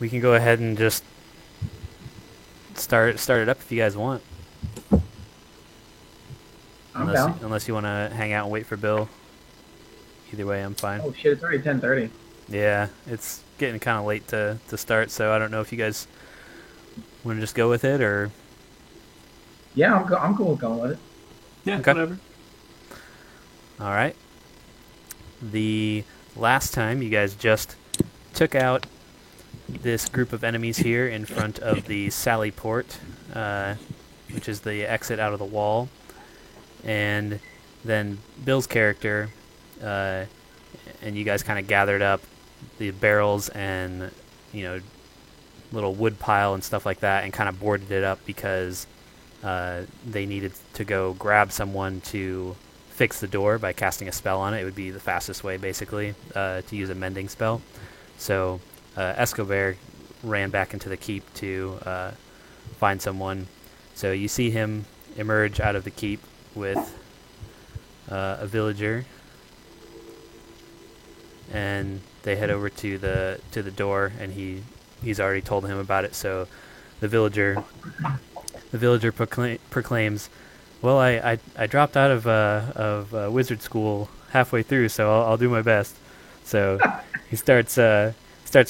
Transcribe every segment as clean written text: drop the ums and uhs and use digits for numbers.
we can go ahead and just start it up if you guys want. I'm down. Unless you want to hang out and wait for Bill. Either way, I'm fine. Oh shit, it's already 10:30. Yeah, it's getting kind of late to start, so I don't know if you guys want to just go with it or. Yeah, I'm cool with going with it. Yeah, Okay. whatever. All right. The last time you guys just took out this group of enemies here in front of the Sally Port, which is the exit out of the wall, and then Bill's character, uh, and you guys kind of gathered up the barrels and little wood pile and stuff like that, and kind of boarded it up because they needed to go grab someone to fix the door by casting a spell on it. It would be the fastest way, basically, to use a mending spell. So Escobar ran back into the keep to find someone. So you see him emerge out of the keep with a villager, and they head over to the door, and he's already told him about it. So the villager proclaims, "Well, I dropped out of wizard school halfway through, so I'll do my best." So he starts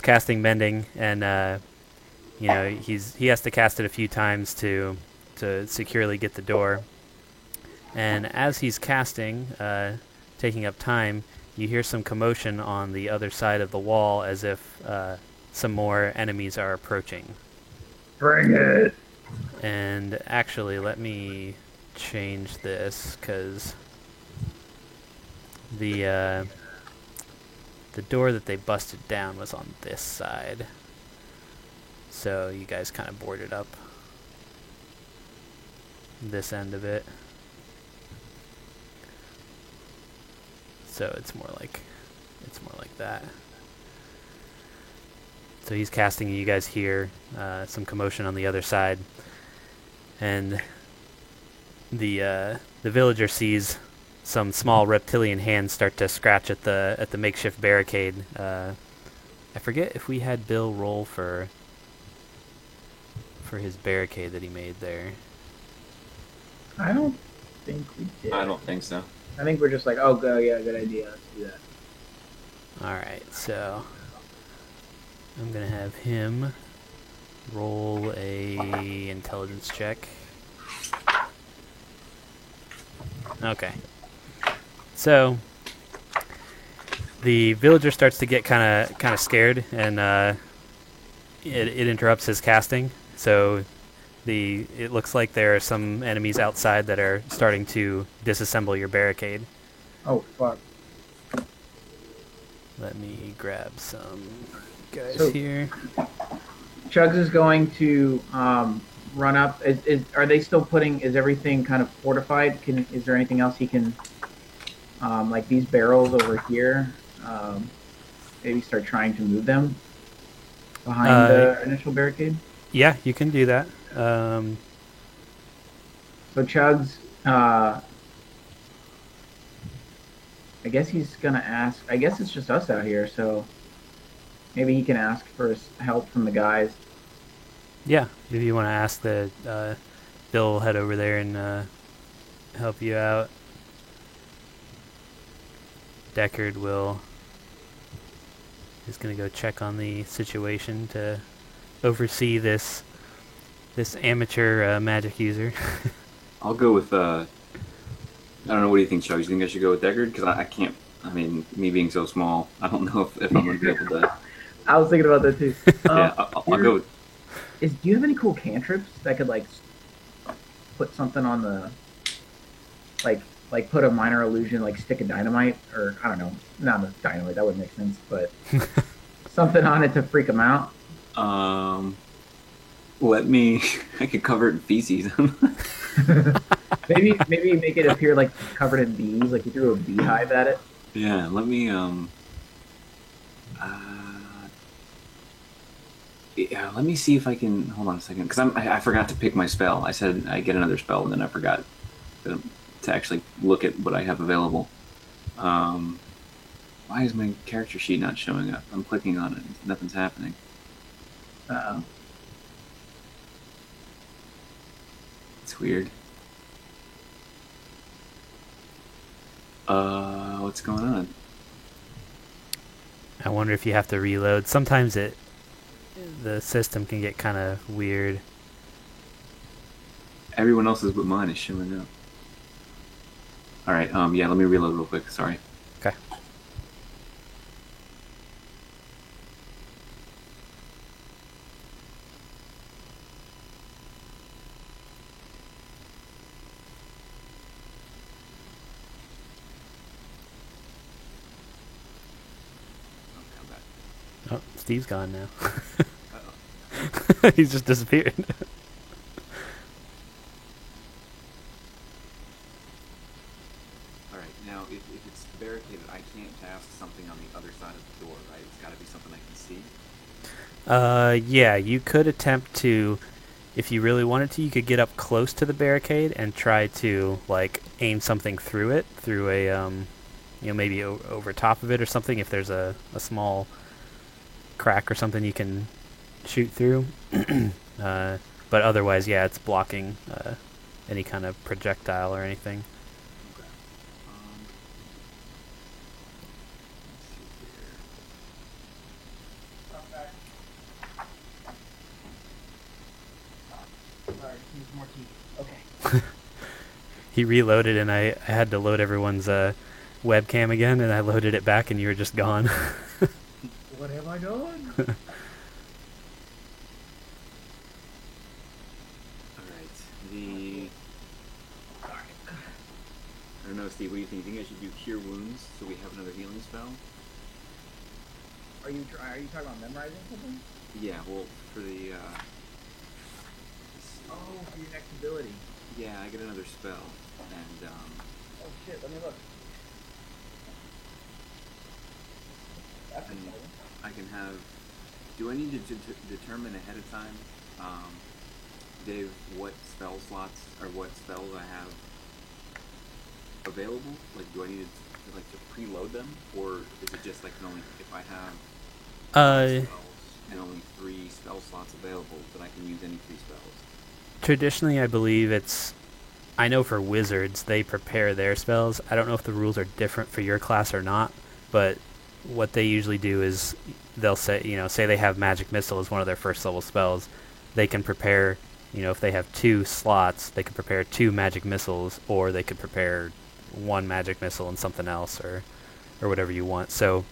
casting mending, and he has to cast it a few times to securely get the door. And as he's casting, taking up time, you hear some commotion on the other side of the wall, as if some more enemies are approaching. Bring it. And actually, let me change this because the door that they busted down was on this side. So you guys kind of boarded up this end of it. So it's more like that. So he's casting, and you guys hear some commotion on the other side, and the villager sees some small reptilian hands start to scratch at the makeshift barricade. I forget if we had Bill roll for his barricade that he made there. I don't think we did. I don't think so. I think we're just like, oh, go, yeah, good idea. Let's do that. All right, so I'm gonna have him roll a intelligence check. Okay. So the villager starts to get kind of scared, and it interrupts his casting. So it looks like there are some enemies outside that are starting to disassemble your barricade. Oh fuck. Let me grab some guys So- here. Chugs is going to run up. Are they still putting? Is everything kind of fortified? Is there anything else he can, like these barrels over here? Maybe start trying to move them behind the initial barricade. Yeah, you can do that. So Chugs, I guess he's gonna ask. I guess it's just us out here, so maybe he can ask for help from the guys. Yeah, if you want to ask that, Bill will head over there and help you out. Deckard is going to go check on the situation to oversee this amateur magic user. I'll go with. I don't know. What do you think, Chuck? You think I should go with Deckard? Because I can't. I mean, me being so small, I don't know if I'm going to be able to. I was thinking about that too. Yeah, I'll go. Do you have any cool cantrips that could like put something on the like put a minor illusion, like stick a dynamite, or I don't know, not a dynamite, that wouldn't make sense, but something on it to freak them out. Let me. I could cover it in feces. maybe make it appear like covered in bees, like you threw a beehive at it. Yeah, let me. Yeah, let me see if I can. Hold on a second, because I forgot to pick my spell. I said I get another spell, and then I forgot to actually look at what I have available. Why is my character sheet not showing up? I'm clicking on it. Nothing's happening. Uh-oh. It's weird. What's going on? I wonder if you have to reload. Sometimes the system can get kind of weird. Everyone else's but mine is showing up. All right. Yeah. Let me reload real quick. Sorry. Okay. Come back. Oh, Steve's gone now. Uh-oh. He's just disappeared. All right. Now, if it's barricaded, I can't cast something on the other side of the door, right? It's got to be something I can see. Yeah, you could attempt to, if you really wanted to, you could get up close to the barricade and try to, like, aim something through it, through a, maybe over top of it or something, if there's a small crack or something you can shoot through. But otherwise, yeah, it's blocking any kind of projectile or anything. Okay. Let's see here. Sorry, need more tea. Okay. He reloaded, and I had to load everyone's webcam again, and I loaded it back, and you were just gone. What have I done? All right. I don't know, Steve. What do you think? You think I should do Cure Wounds so we have another healing spell? Are you talking about memorizing something? Yeah. Well, for the. Oh, for your next ability. Yeah, I get another spell, and Oh shit, let me look. That's And exciting. I can have. Do I need to determine ahead of time, Dave, what spell slots or what spells I have available? Like, do I need to preload them, or is it just like only if I have five spells and only 3 spell slots available that I can use any 3 spells? Traditionally, I believe I know for wizards, they prepare their spells. I don't know if the rules are different for your class or not, but what they usually do is they'll say, say they have Magic Missile as one of their first level spells. They can prepare, if they have 2 slots, they can prepare 2 Magic Missiles, or they could prepare 1 Magic Missile and something else, or whatever you want. So,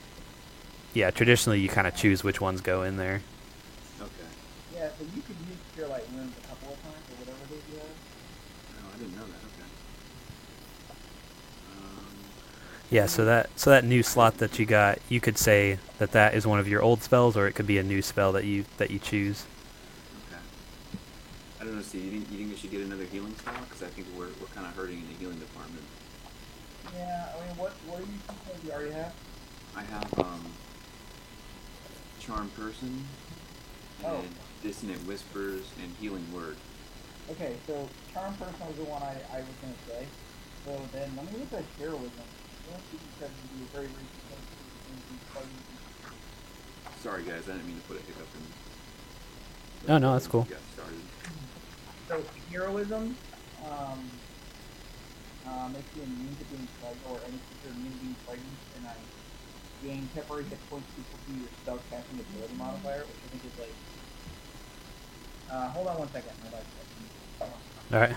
yeah, traditionally you kind of choose which ones go in there. Okay. Yeah, so you could use Cure Light Wounds a couple of times or whatever it is you have. Oh, I didn't know that. Okay. Yeah, so that new slot that you got, you could say that is one of your old spells, or it could be a new spell that you choose. Okay. I don't know, Steve. You think we should get another healing spell? Because I think we're kind of hurting in the healing department. Yeah, I mean, what are you thinking you already have? I have Charm Person, and Oh. Dissonant Whispers, and Healing Word. Okay, so Charm Person was the one I was going to say. So then let me look at Heroism. I don't think you said to be a very recent thing. Sorry, guys. I didn't mean to put a hiccup in. Oh, no, that's cool. Got started. So Heroism makes you immune to being plagued, or any creature immune to being frightened, and I gain temporary hit points equal to your spell casting ability modifier, which I think is like. Hold on one second. My life. All right.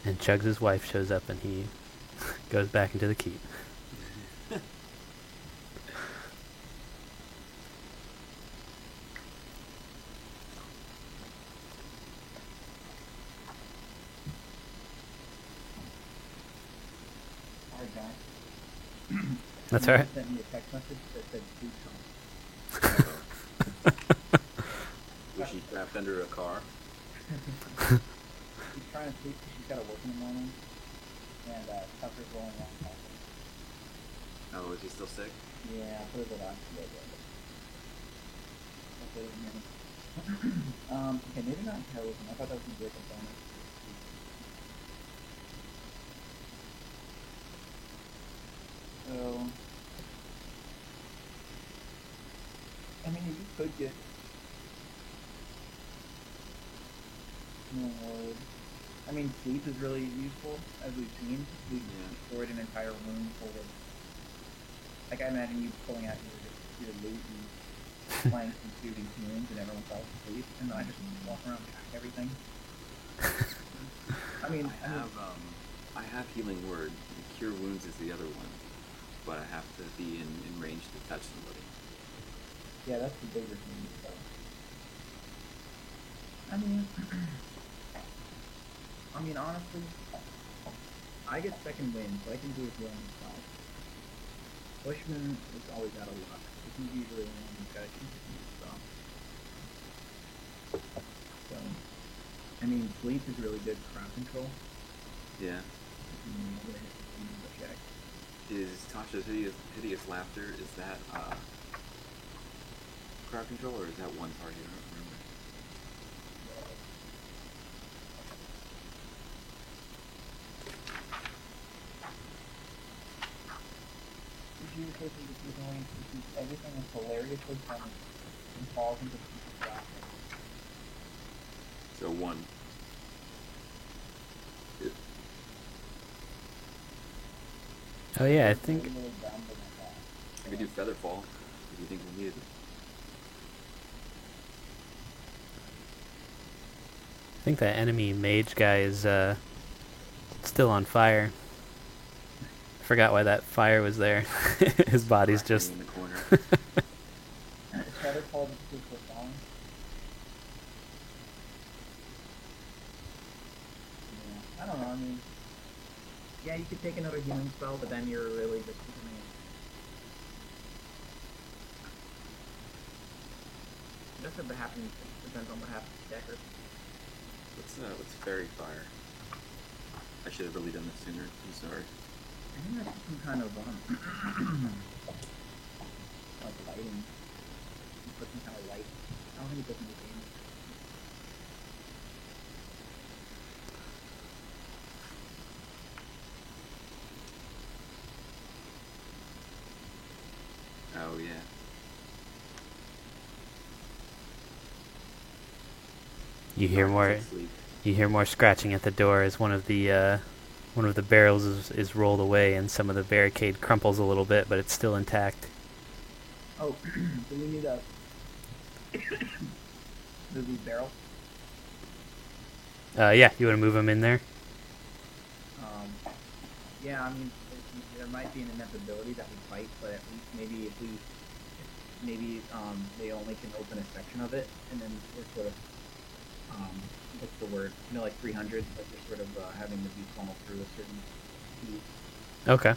And Chugs' wife shows up, and he goes back into the keep. guy. That's He all right. just sent me a text message that said "Please come." Was she trapped under a car? She's trying to sleep because she's got to work in the morning, and Tucker's rolling around talking. Oh, is he still sick? Yeah, I put it on. Okay, maybe not terrorism. I thought that was going to be a component. So, I mean, you could get more. I mean, sleep is really useful, as we've seen. We've destroyed an entire room full of. Like, I imagine you pulling out your loot and planks and shooting tunes, and everyone falls asleep, and then I just walk around and hack everything. I have healing word. Cure wounds is the other one, but I have to be in range to touch somebody. Yeah, that's the bigger thing. So. I mean, honestly, I get second wind, so I can do a healing spell. Bushman is always out of luck. He's usually the one who's got to keep his spell. So, I mean, sleep is really good for crowd control. Yeah. I'm gonna hit the check. Is Tasha's hideous laughter, is that crowd control, or is that one target? I don't remember. Communication between going to keep everything is hilariously funny and falls into people's laughter. So one. Oh yeah, I think. I could do Featherfall if you think we need it. I think that enemy mage guy is still on fire. I forgot why that fire was there. His body's just. In the corner. Is Featherfall just good for falling? Yeah, I don't know, I mean... Yeah, you could take another healing spell, but then you're really just becoming... That's what happens, depends on what happens to Decker. What's fairy fire? I should have really done this sooner. I'm sorry. I think that's some kind of, like lighting. You put some kind of light. I don't think it does any damage. Oh yeah. You hear more. Sleep. You hear more scratching at the door as one of the barrels is rolled away, and some of the barricade crumples a little bit, but it's still intact. Oh, so we need a move these barrels. Yeah, you want to move them in there? Yeah, I mean, there might be an inevitability that we fight, but at least maybe if they only can open a section of it, and then we're sort of, what's the word? You know, like 300, like we're sort of having the beat funnel through a certain speed. Okay.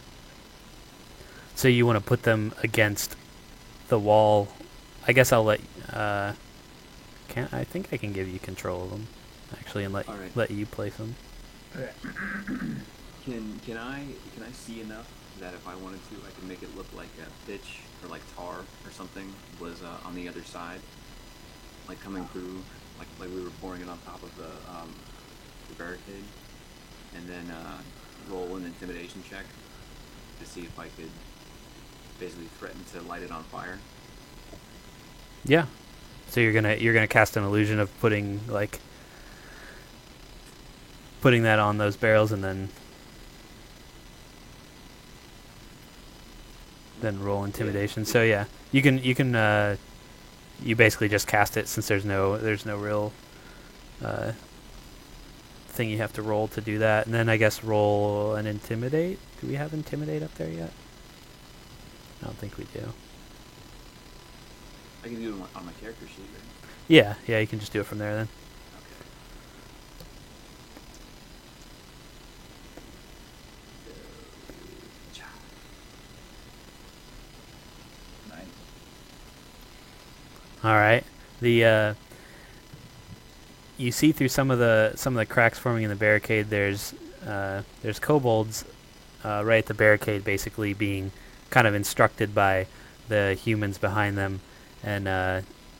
So you want to put them against the wall? I guess I'll let. I think I can give you control of them, actually, and let you place them. Okay. Can I see enough that if I wanted to, I could make it look like a pitch or like tar or something was on the other side, like coming through, like we were pouring it on top of the barricade, and then roll an intimidation check to see if I could basically threaten to light it on fire. Yeah. So you're gonna cast an illusion of putting that on those barrels, and then roll intimidation. So yeah, you can you basically just cast it, since there's no real thing you have to roll to do that, and then I guess roll an intimidate. Do we have intimidate up there yet? I don't think we do. I can do it on my character sheet, right? Yeah, you can just do it from there then. All right. The you see through some of the cracks forming in the barricade. There's kobolds right at the barricade, basically being kind of instructed by the humans behind them. And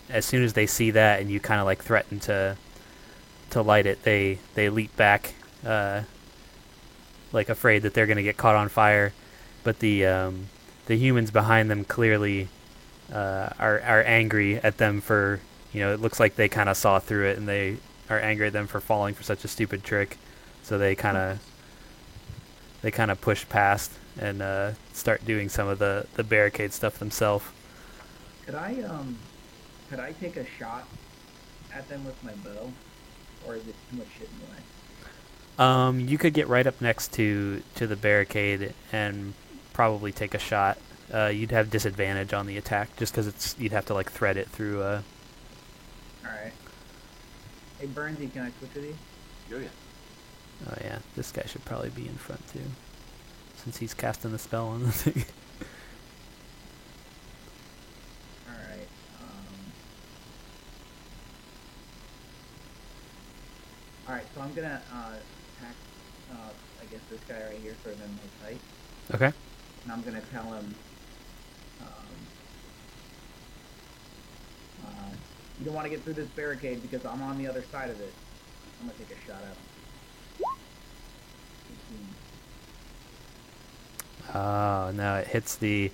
as soon as they see that, and you kind of like threaten to light it, they leap back, like afraid that they're going to get caught on fire. But the humans behind them clearly are angry at them for, it looks like they kind of saw through it, and they are angry at them for falling for such a stupid trick. So they kind of push past and start doing some of the barricade stuff themselves. Could I take a shot at them with my bow, or is it too much shit in the way? You could get right up next to the barricade and probably take a shot. You'd have disadvantage on the attack just because you'd have to like thread it through. All right. Hey Burnsy, can I switch with you? Oh yeah. Oh yeah, this guy should probably be in front too, since he's casting the spell on the thing. All right. All right. So I'm gonna attack. I guess this guy right here, sort of in my sight, Okay. and I'm gonna tell him. You don't want to get through this barricade because I'm on the other side of it. I'm gonna take a shot at him. 18. Oh no, it hits the.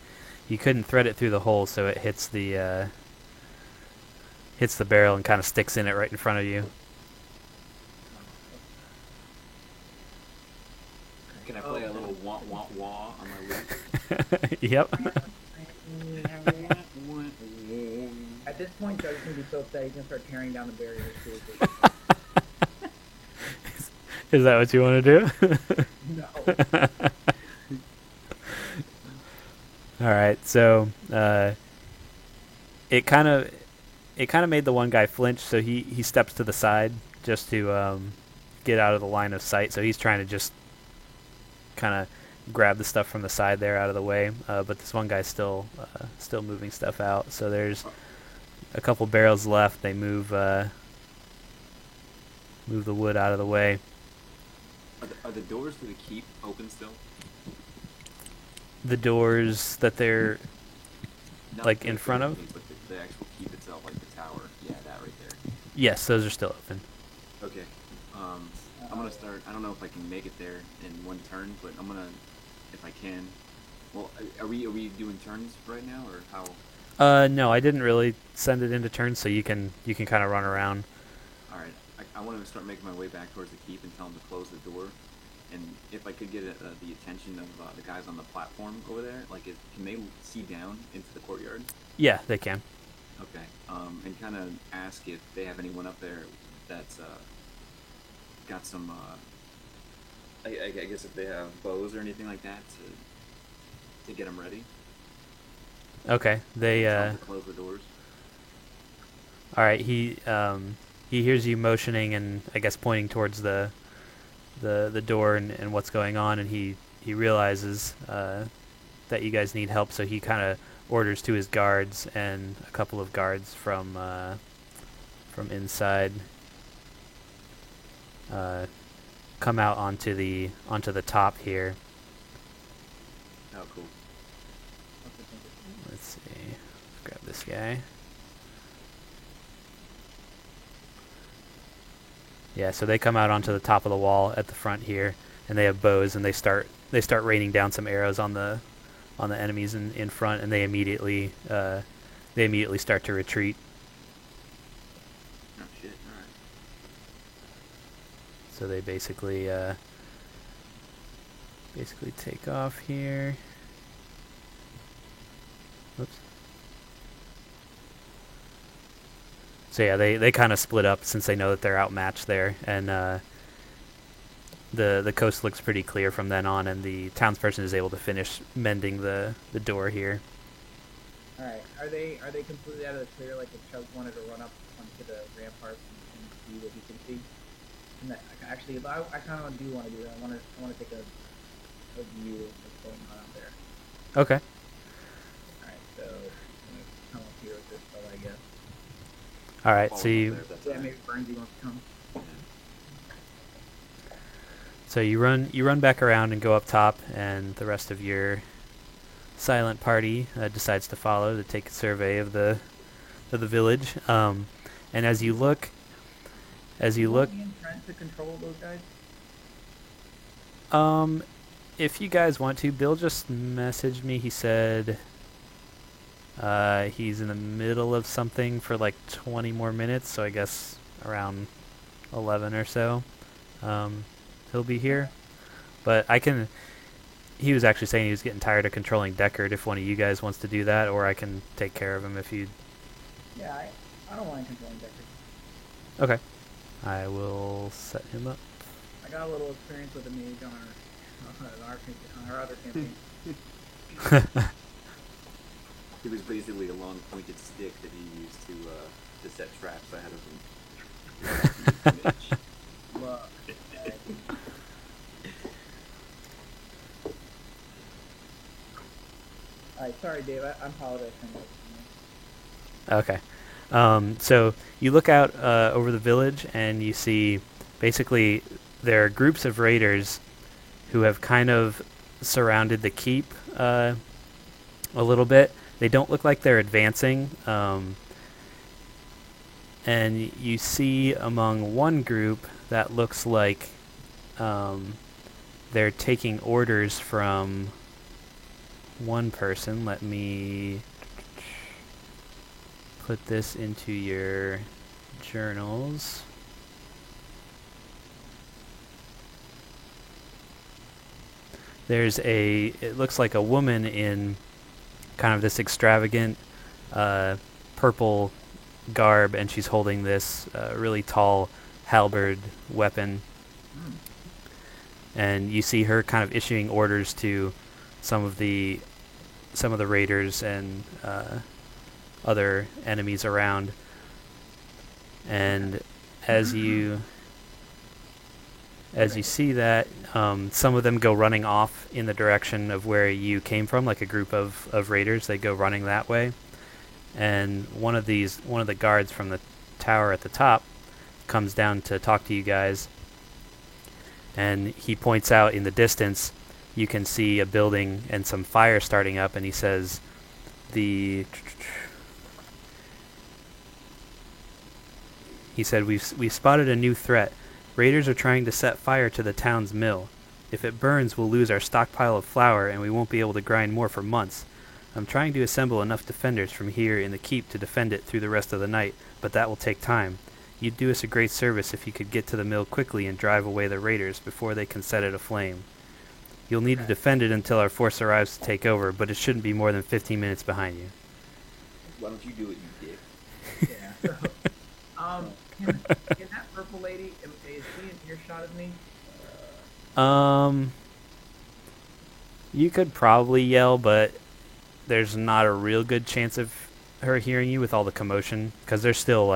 You couldn't thread it through the hole, so it hits the barrel and kind of sticks in it right in front of you. Can I play a little wah wah wah on my lute? Yep. At this point, Doug's gonna be so upset he's gonna start tearing down the barriers. Is that what you want to do? No. All right, so it kind of made the one guy flinch, so he steps to the side just to get out of the line of sight. So he's trying to just kind of grab the stuff from the side there out of the way. But this one guy's still moving stuff out. So there's a couple barrels left. They move the wood out of the way. Are the doors to the keep open still? The doors that they're Not like the in front of? keep, but the actual keep itself, like the tower. Yeah, that right there. Yes, those are still open. Okay. I'm gonna start. I don't know if I can make it there in one turn, but I'm gonna, if I can. Well, are we doing turns right now, or how? No, I didn't really send it into turns, so you can kind of run around. All right. I want to start making my way back towards the keep and tell them to close the door. And if I could get the attention of the guys on the platform over there, like, can they see down into the courtyard? Yeah, they can. Okay. And kind of ask if they have anyone up there that's got some. I guess if they have bows or anything like that to get them ready. Okay, they. Tell them to close the doors. All right, he hears you motioning and I guess pointing towards the door and what's going on, and he realizes that you guys need help, so he kind of orders to his guards, and a couple of guards from inside come out onto the top here. Oh, cool. Let's see. Let's grab this guy. Yeah, so they come out onto the top of the wall at the front here, and they have bows, and they start raining down some arrows on the enemies in front, and they immediately start to retreat. Oh shit! All right. So they basically take off here. Oops. So yeah, they kind of split up since they know that they're outmatched there, and the coast looks pretty clear from then on, and the townsperson is able to finish mending the door here. All right. Are they completely out of the clear? Like if Chug wanted to run up onto the ramparts and see what he can see? And that, actually, I kind of do want to do that. I want to take a view of what's going on out there. Okay. All right. So I'm gonna come up here with this fellow, I guess. All right, Follow so him up you there if that's Yeah, all right. maybe Burnsy wants to come. you run back around and go up top, and the rest of your silent party decides to follow to take a survey of the village. And as you look, Do you want me and Trent to control those guys? if you guys want to, Bill just messaged me. He said he's in the middle of something for like 20 more minutes, so I guess around 11 or so. He'll be here. But I can. He was actually saying he was getting tired of controlling Deckard. If one of you guys wants to do that, or I can take care of him if you. Yeah, I don't mind controlling Deckard. Okay. I will set him up. I got a little experience with the mage on our other campaign. It was basically a long pointed stick that he used to set traps ahead of him. Look, Alright, sorry Dave, I apologize for that. Okay. So you look out over the village and you see basically there are groups of raiders who have kind of surrounded the keep a little bit. They don't look like they're advancing. And you see among one group that looks like they're taking orders from one person. Let me put this into your journals. It looks like a woman in kind of this extravagant purple garb, and she's holding this really tall halberd weapon. And you see her kind of issuing orders to some of the raiders and other enemies around. And as you see that, some of them go running off in the direction of where you came from, like a group of raiders. They go running that way. And one of the guards from the tower at the top comes down to talk to you guys. And he points out in the distance, you can see a building and some fire starting up, and he says, he said, we've spotted a new threat. Raiders are trying to set fire to the town's mill. If it burns, we'll lose our stockpile of flour, and we won't be able to grind more for months. I'm trying to assemble enough defenders from here in the keep to defend it through the rest of the night, but that will take time. You'd do us a great service if you could get to the mill quickly and drive away the raiders before they can set it aflame. You'll need to defend it until our force arrives to take over, but it shouldn't be more than 15 minutes behind you. Why don't you do it, you dick? Yeah. Can that purple lady, is she in earshot of me? You could probably yell, but there's not a real good chance of her hearing you with all the commotion, because they're still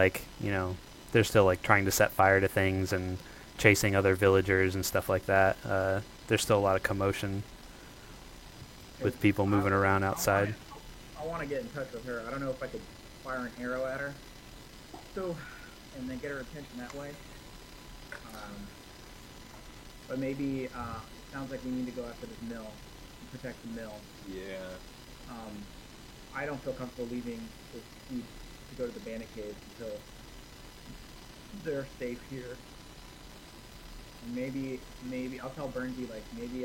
trying to set fire to things and chasing other villagers and stuff like that. There's still a lot of commotion with people moving around outside. I want to get in touch with her. I don't know if I could fire an arrow at her. So, and then get her attention that way. But maybe it sounds like we need to go after this mill and protect the mill. Yeah. I don't feel comfortable leaving this keep to go to the bandit caves until they're safe here. And maybe I'll tell Burnsy, like, maybe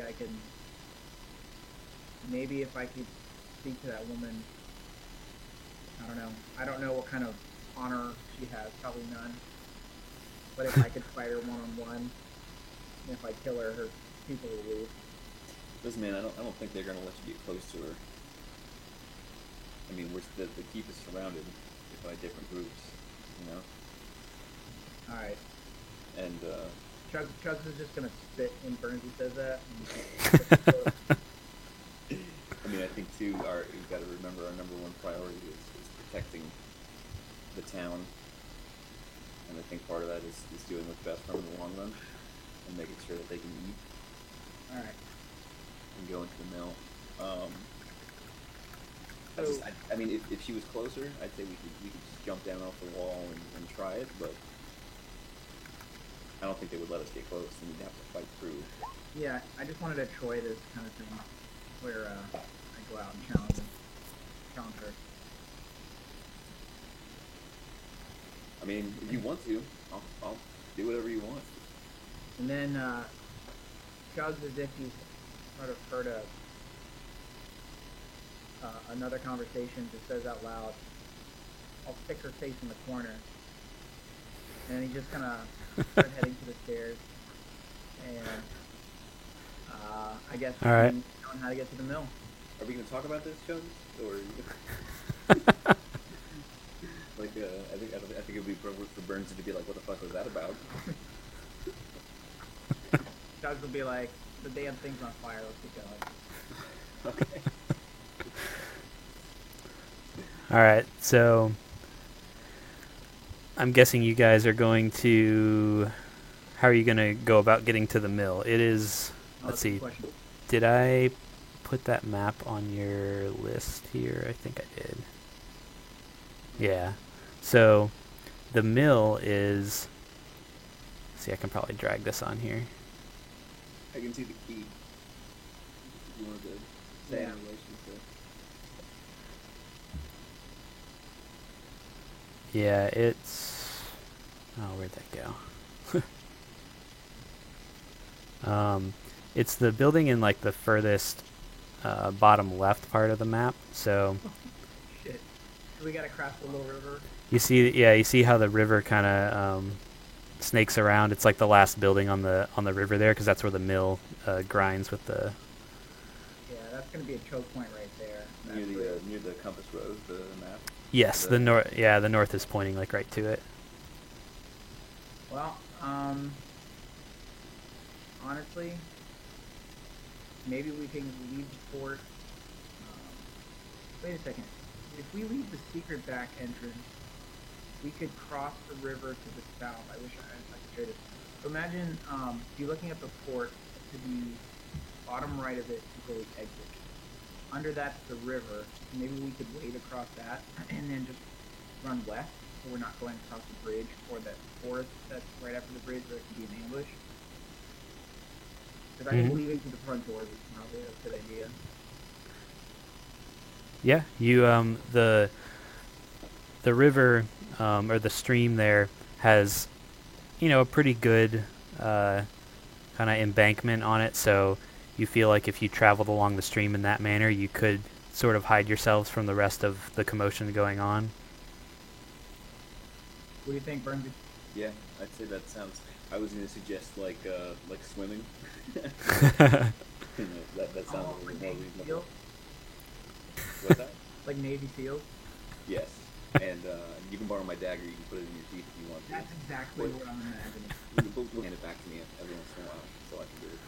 if I could speak to that woman. I don't know what kind of honor she has, probably none. But if I could fight her one-on-one, and if I kill her, her people will leave. Listen, man, I don't think they're gonna let you get close to her. I mean, the keep is surrounded by different groups, you know. All right. And Chugs is just gonna spit when Burnsy says that. I mean, I think too, you've got to remember our number one priority is protecting the town, and I think part of that is doing what's best for them in the long run, and making sure that they can eat. All right. And go into the mill. I mean, if she was closer, I'd say we could just jump down off the wall and try it, but I don't think they would let us get close, and we'd have to fight through. Yeah, I just wanted to try this kind of thing where I go out and challenge her. I mean, if you want to, I'll do whatever you want. And then Chugs, as if he's sort of heard another conversation, just says out loud, "I'll stick her face in the corner." And then he just kind of starts heading to the stairs. And I guess All right. we don't know how to get to the mill. Are we going to talk about this, Chugs? Or I think it would be for Burns to be like, "What the fuck was that about?" Chugs will be like, "The damn thing's on fire. Let's get going." Okay. All right, so I'm guessing you guys are going to. How are you going to go about getting to the mill? It is. Let's That's a good see. question. Did I put that map on your list here? I think I did. Yeah. So the mill is. See, I can probably drag this on here. I can see the key. If you wanted to say Yeah. in relation to. Yeah, it's. Oh, where'd that go? It's the building in like the furthest bottom left part of the map. So Shit. So we gotta cross the little river. you see how the river kind of snakes around. It's like the last building on the river there, because that's where the mill grinds with the. Yeah, that's gonna be a choke point right there. Near the compass rose, the map. Yes, the north. Yeah, the north is pointing like right to it. Well, honestly, maybe we can leave the fort. Wait a second. If we leave the secret back entrance, we could cross the river to the south. I wish I could show this. So imagine if you're looking at the fort, to the bottom right of it is where we exit. Under that's the river. Maybe we could wade across that and then just run west, so we're not going across the bridge or that forest that's right after the bridge where it could be an ambush. Because I think leaving to the front door is probably a good idea. Yeah, you the river or the stream there has, a pretty good kind of embankment on it, so you feel like if you traveled along the stream in that manner, you could sort of hide yourselves from the rest of the commotion going on. What do you think, Burns? Yeah, I'd say that sounds. I was going to suggest like swimming. that sounds Oh, more like Navy reasonable. SEAls? What's that? Like Navy SEAls? Yes, and you can borrow my dagger. You can put it in your teeth if you want to. That's exactly what I'm imagining. You'll hand it back to me every once in a while, so I can do it.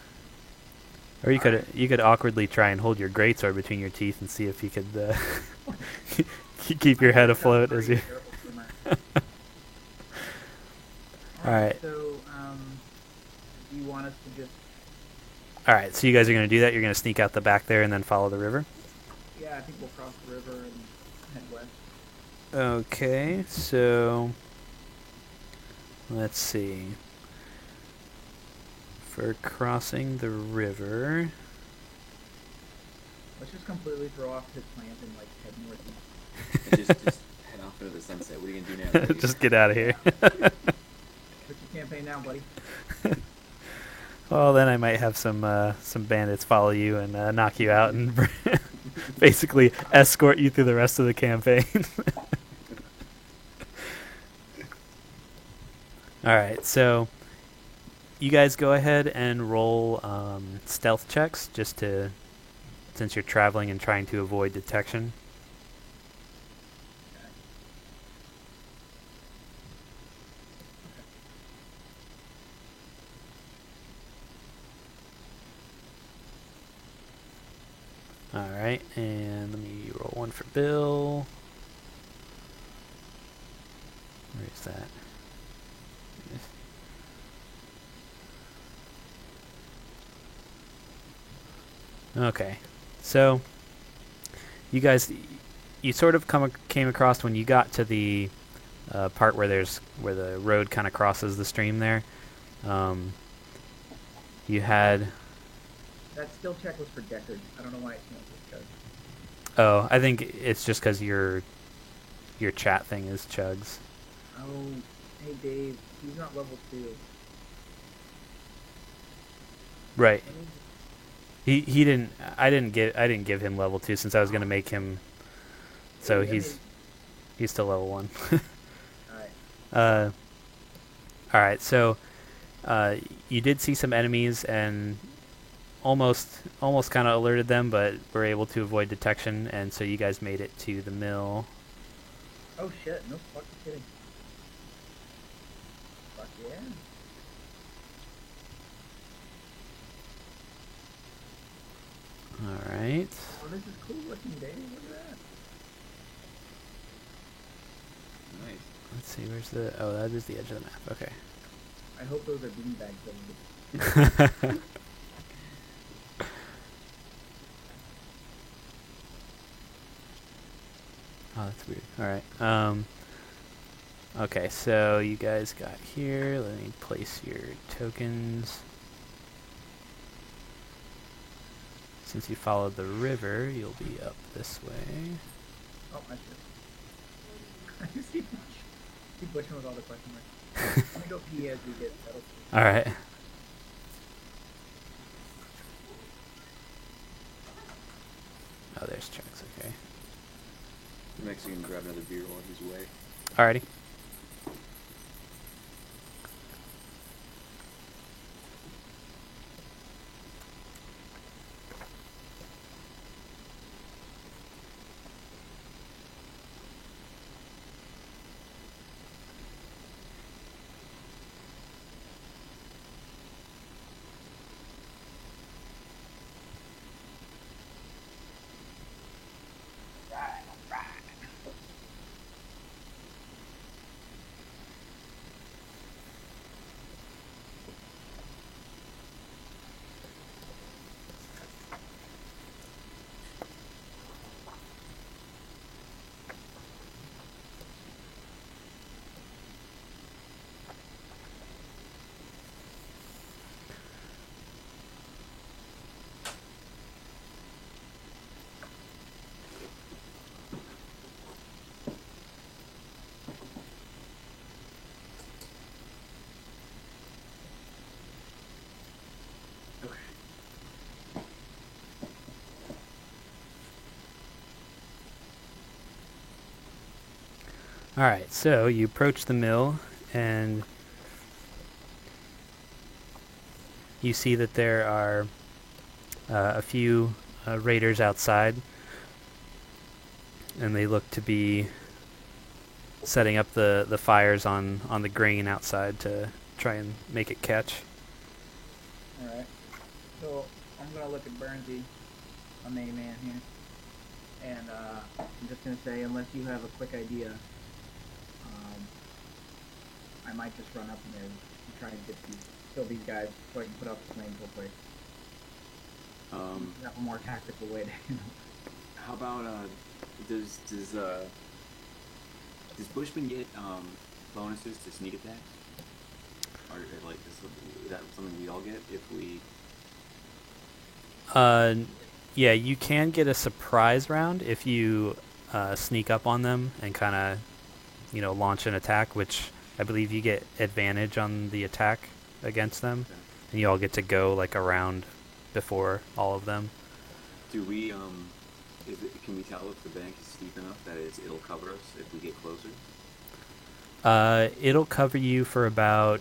Or you could awkwardly try and hold your greatsword between your teeth and see if you could keep your head afloat as you. All right. So, do you want us to just? All right, so you guys are going to do that. You're going to sneak out the back there and then follow the river. Yeah, I think we'll cross the river and head west. Okay, so let's see. For crossing the river. Let's just completely throw off his plans and like head northeast. And just head off into the sunset. What are you gonna do now? Buddy? Just get out of here. Quit your campaign now, buddy. Well, then I might have some bandits follow you and knock you out and basically escort you through the rest of the campaign. All right, so you guys go ahead and roll stealth checks since you're traveling and trying to avoid detection. All right, and let me roll one for Bill. Where is that? Okay, so you guys you sort of came across when you got to the part where the road kind of crosses the stream there. You had. That skill check was for Deckard. I don't know why it can't just Chug. Oh, I think it's just because your chat thing is Chugs. Oh, hey Dave, he's not level 2. Right. He didn't. I didn't give him level 2 since I was gonna make him. So he's still level 1. Alright. All right. So you did see some enemies and almost kind of alerted them, but were able to avoid detection, and so you guys made it to the mill. Oh shit! No fucking kidding. Fuck yeah. All right. Oh, this is cool looking, Dave. Look at that. Nice. Let's see. Where's the? Oh, that is the edge of the map. Okay. I hope those are beanbags. Oh, that's weird. All right. Okay, so you guys got here. Let me place your tokens. Since you followed the river, you'll be up this way. Oh, I should. See Bushman with all the question marks. Let me go pee as we get settled. All right. Oh, there's Chugs. Okay. I'm actually gonna grab another beer while he's away. Alrighty. Alright, so you approach the mill and you see that there are a few raiders outside, and they look to be setting up the fires on the grain outside to try and make it catch. Alright. So, I'm gonna look at Burnsy, a main man here. And, I'm just gonna say, unless you have a quick idea, I might just run up in there and try and kill these guys so I can put out the flames real quick. Have a more tactical way to, How about does Bushman get bonuses to sneak attacks? Or like is that something we all get if we? Yeah, you can get a surprise round if you sneak up on them and kind of, launch an attack, which I believe you get advantage on the attack against them, Okay. and you all get to go like around before all of them. Do we can we tell if the bank is steep enough that it'll cover us if we get closer? It'll cover you for about,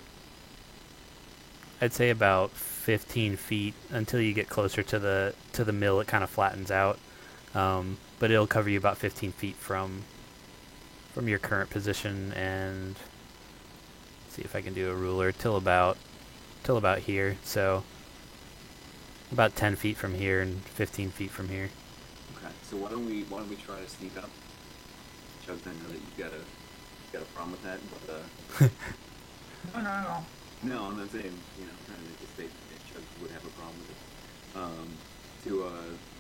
I'd say about 15 feet until you get closer to the mill. It kind of flattens out, but it'll cover you about 15 feet from your current position, and see if I can do a ruler till about here. So about 10 feet from here and 15 feet from here. Okay, so why don't we try to sneak up? Chuck, I know that you've got a problem with that, but No. no, I'm not saying trying to make a statement that Chuck would have a problem with it.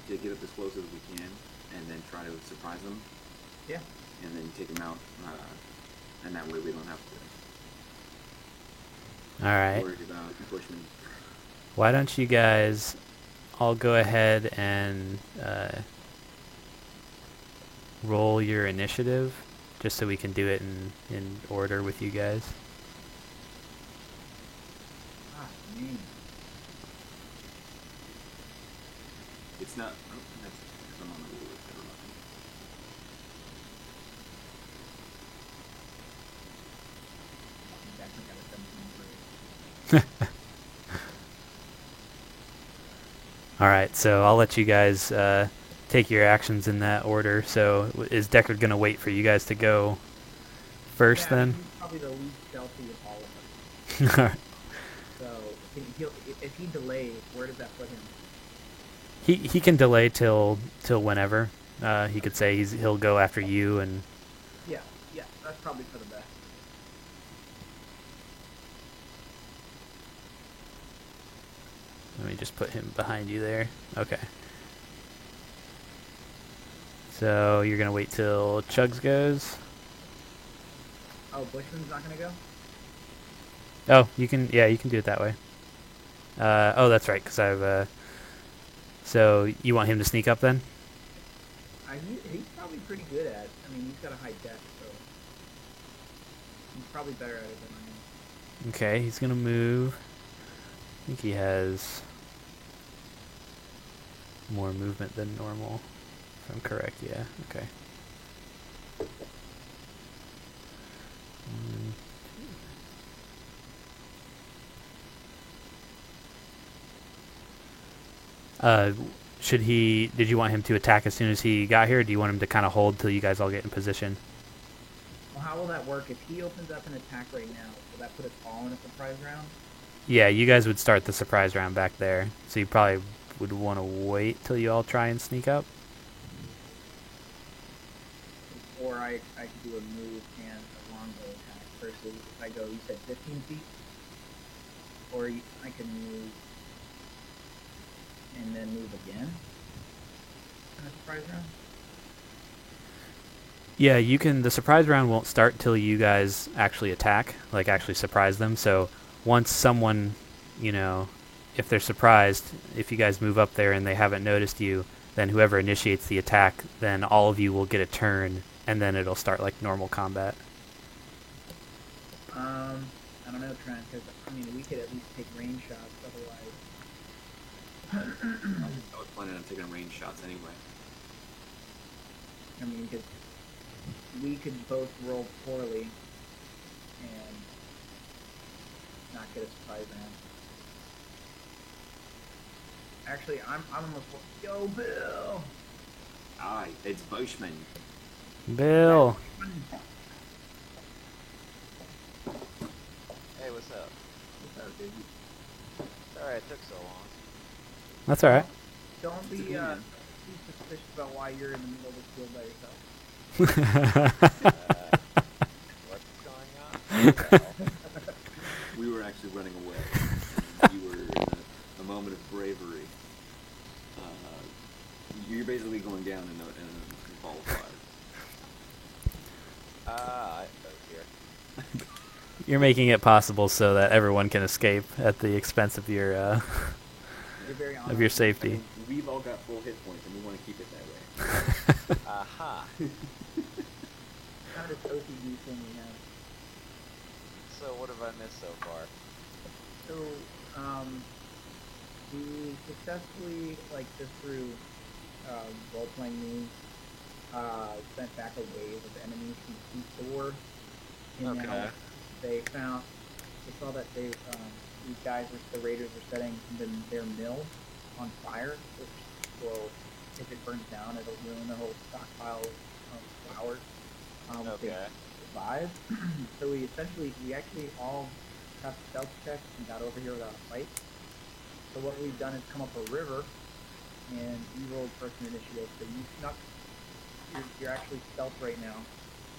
To get up as close as we can and then try to surprise them Yeah. And then take them out, and that way we don't have to All right. worry about Bushman. Why don't you guys all go ahead and roll your initiative, just so we can do it in order with you guys. Ah, man. It's not. Oh, that's because I'm on the ruler. Never mind. Jackson got a 17 for All right, so I'll let you guys take your actions in that order. So is Deckard gonna wait for you guys to go first then? He's probably the least stealthy of all of us. All right. So if he delays, where does that put him? He can delay till whenever. He could say he'll go after you, and Yeah, that's probably for the best. let me just put him behind you there. Okay. So you're gonna wait till Chugs goes. Oh, Bushman's not gonna go? Oh, you can. Yeah, you can do it that way. Oh, that's right. Because I've. So you want him to sneak up then? He's probably pretty good at it. I mean, he's got a high deck, so he's probably better at it than I am. Okay, he's gonna move. I think he has more movement than normal. If I'm correct, yeah. Okay. One, should he? Did you want him to attack as soon as he got here? Or do you want him to kind of hold till you guys all get in position? Well, how will that work? If he opens up an attack right now, will that put us all in a surprise round? Yeah, you guys would start the surprise round back there, so you probably would want to wait till you all try and sneak up. Or I could do a move and a longbow attack versus if I go, you said 15 feet? Or I can move and then move again in a surprise round? Yeah, you can. The surprise round won't start till you guys actually attack, like actually surprise them. So once someone, if they're surprised, if you guys move up there and they haven't noticed you, then whoever initiates the attack, then all of you will get a turn, and then it'll start like normal combat. I don't know, Trent, because we could at least take range shots. Otherwise, I was planning on taking range shots anyway. because we could both roll poorly and not get a surprise round. Actually, I'm almost. Yo, Bill. Aye, it's Bushman. Bill. Hey, what's up? What's up, dude? Sorry it took so long. That's all right. Don't be It's a good too suspicious about why you're in the middle of this field by yourself. What's going on? We were actually running away. You were in a moment of bravery. You're basically going down in a ball of fire. I was here. You're making it possible so that everyone can escape at the expense of your You're very of honest. your safety. We've all got full hit points, and we want to keep it that way. Aha. Kind of this OCD thing we have. So what have I missed so far? So, we successfully, just through role-playing means, sent back a wave of enemies from Thor. And now Okay. they saw that these guys, the raiders, were setting their mill on fire, which will, if it burns down, it'll ruin their whole stockpile of flour. If they Okay. survive. So we actually all have stealth checks and got over here without a fight. So what we've done is come up a river, and you rolled first initiative, so you snuck. You're actually stealth right now.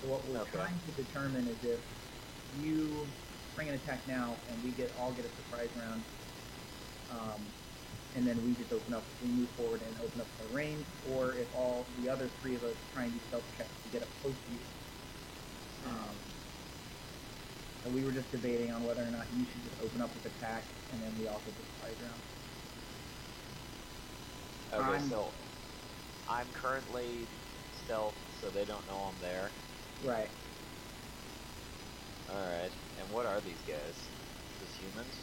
So what we're Okay. trying to determine is if you bring an attack now, and we all get a surprise round. and then we just open up, we move forward and open up the range, or if all the other three of us try and do stealth checks to get up close to you. And we were just debating on whether or not you should just open up with attack, and then we also just fight round. Okay, I'm- so I'm currently stealth, so they don't know I'm there. Right. Alright, and what are these guys? Just humans?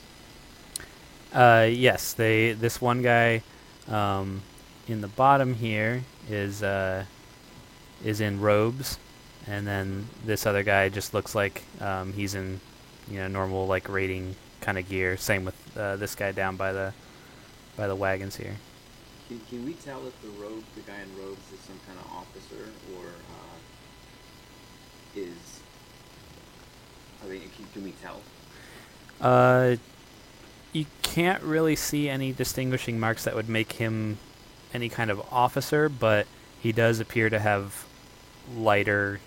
Yes, this one guy in the bottom here is in robes, and then this other guy just looks like he's in normal like raiding kind of gear. Same with this guy down by the wagons here. Can we tell if the guy in robes is some kind of officer, or can we tell? You can't really see any distinguishing marks that would make him any kind of officer, but he does appear to have lighter,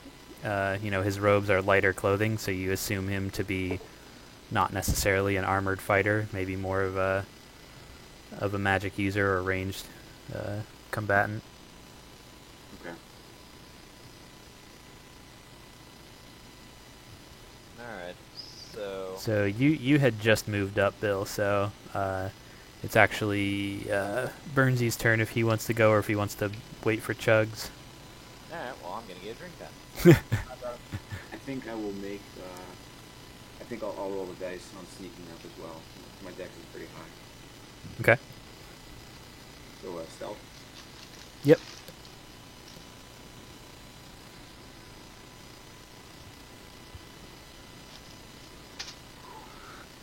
his robes are lighter clothing, so you assume him to be not necessarily an armored fighter, maybe more of a magic user or ranged combatant. Okay. Alright, so... So you had just moved up, Bill, so it's actually Burnsy's turn if he wants to go or if he wants to wait for Chugs. Alright, well, I'm gonna get a drink then. I think I will make. I think I'll roll the dice on sneaking up as well. My dex is pretty high. Okay. So stealth. Yep.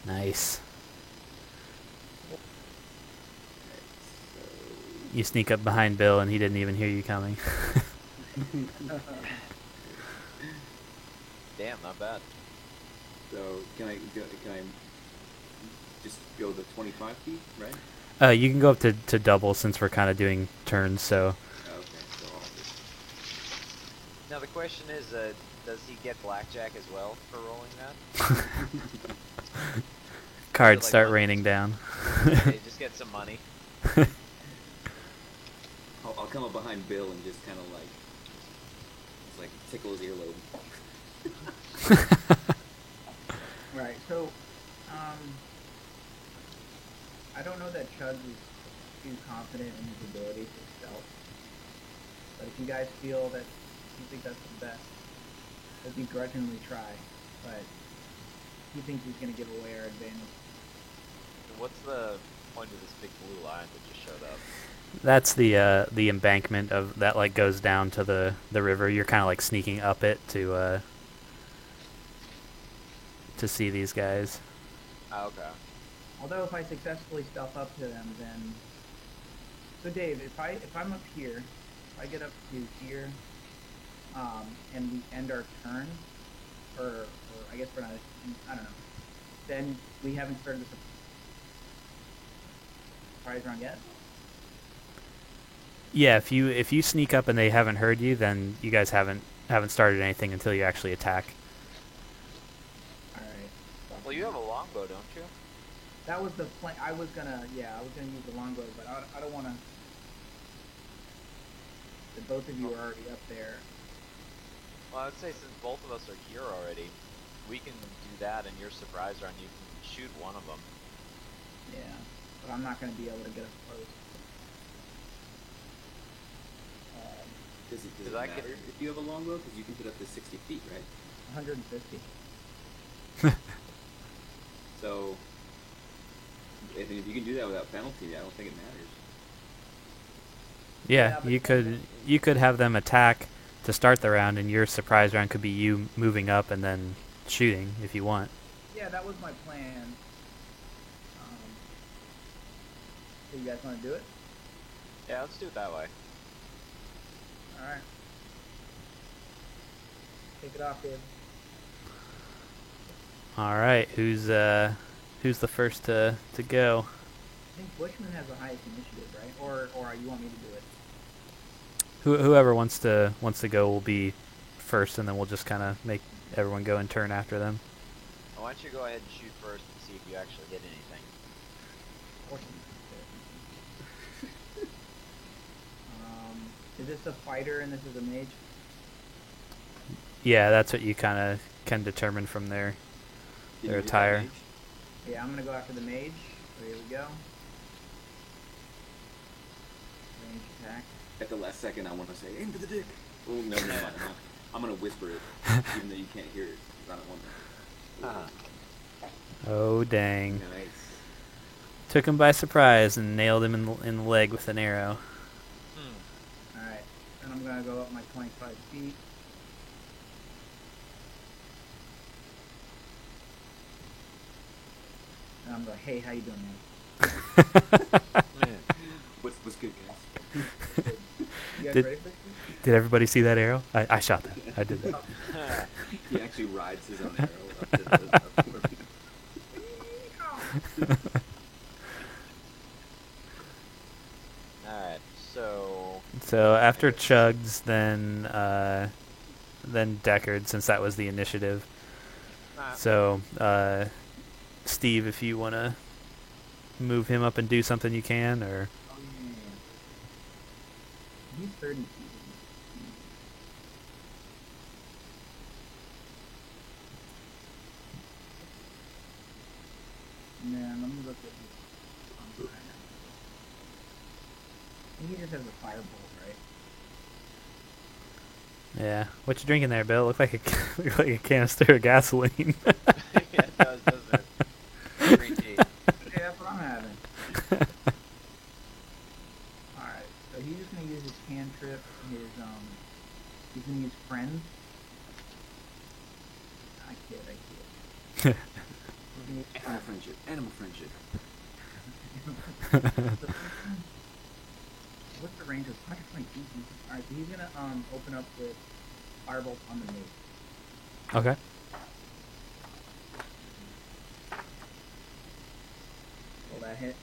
Nice. You sneak up behind Bill and he didn't even hear you coming. Damn, not bad. So can I just go the 25 feet, right? You can go up to double since we're kind of doing turns, so... Okay, so I'll just... Now the question is, does he get blackjack as well for rolling that? Cards like start one- raining down. Hey, just get some money. I'll come up behind Bill and just kind of like tickle his earlobe. Right. So, I don't know that Chugs is too confident in his ability to stealth. But if you guys feel that you think that's the best, we'll begrudgingly try. But he thinks he's going to give away our advantage. What's the point of this big blue line that just showed up? That's the embankment of that like goes down to the river. You're kind of like sneaking up it to see these guys. Oh, okay. Although if I successfully stealth up to them, then... So Dave, if I'm up here, if I get up to here, and we end our turn, or I guess we're not, I don't know, then we haven't started the surprise round yet? Yeah, if you sneak up and they haven't heard you, then you guys haven't started anything until you actually attack. Alright. Well, you have a longbow, don't you? That was the plan. I was gonna use the longbow, but I don't want to. Both of you are already up there. Well, I would say since both of us are here already, we can do that, and your surprise round, you can shoot one of them. Yeah, but I'm not gonna be able to get up close. Does it Did I matter get- if you have a longbow? Because you can get up to 60 feet, right? 150. So, if you can do that without penalty, I don't think it matters. Yeah, Yeah, but- you could have them attack to start the round, and your surprise round could be you moving up and then shooting if you want. Yeah, that was my plan. So you guys want to do it? Yeah, let's do it that way. All right. Take it off, Dave. All right, who's the first to go? I think Bushman has the highest initiative, right? Or you want me to do it? Whoever wants to go will be first, and then we'll just kind of make everyone go in turn after them. Well, why don't you go ahead and shoot first and see if you actually hit anything. Or Is this a fighter and this is a mage? Yeah, that's what you kind of can determine from their Can their you hit that attire. mage? Yeah, I'm gonna go after the mage. So here we go. Range attack. At the last second, I want to say, aim for the dick. Oh, no, no, no. I'm going to whisper it, even though you can't hear it. 'Cause I don't want that. Oh, dang. Nice. Took him by surprise and nailed him in the leg with an arrow. Alright, and I'm gonna go up my 25 feet. And I'm going, hey, how you doing, man? What's good, guys? You guys Did- ready for this? Did everybody see that arrow? I shot that. I did that. He actually rides his own arrow up to the up to where Alright, so So after Chugs, then Deckard, since that was the initiative. So Steve, if you want to move him up and do something, you can, or Oh, yeah. He's 30 feet. Man, let me look at his. I think he just has a firebolt, right? yeah. What you drinking there, Bill? Look like look like a canister of gasoline. yeah, it does, doesn't it? Green tea. Yeah, that's what I'm having. Alright, so he's just gonna use his cantrip, he's gonna use friends. I kid. He's gonna use Animal friendship. Animal friendship. What's the range of 120 feet? Alright, so he's gonna open up with firebolt on the mage. Okay. Will that hit?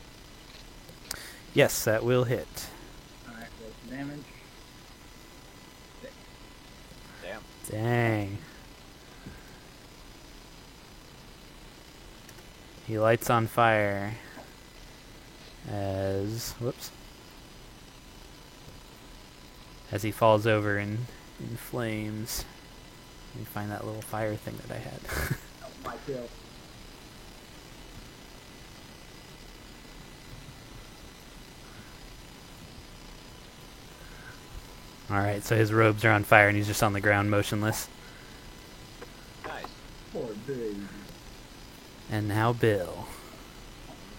Yes, that will hit. Alright, roll some damage. 6. Damn. Dang. He lights on fire as as he falls over in flames. Let me find that little fire thing that I had. That was my kill. Alright, so his robes are on fire and he's just on the ground motionless. Nice. Poor baby. And now Bill,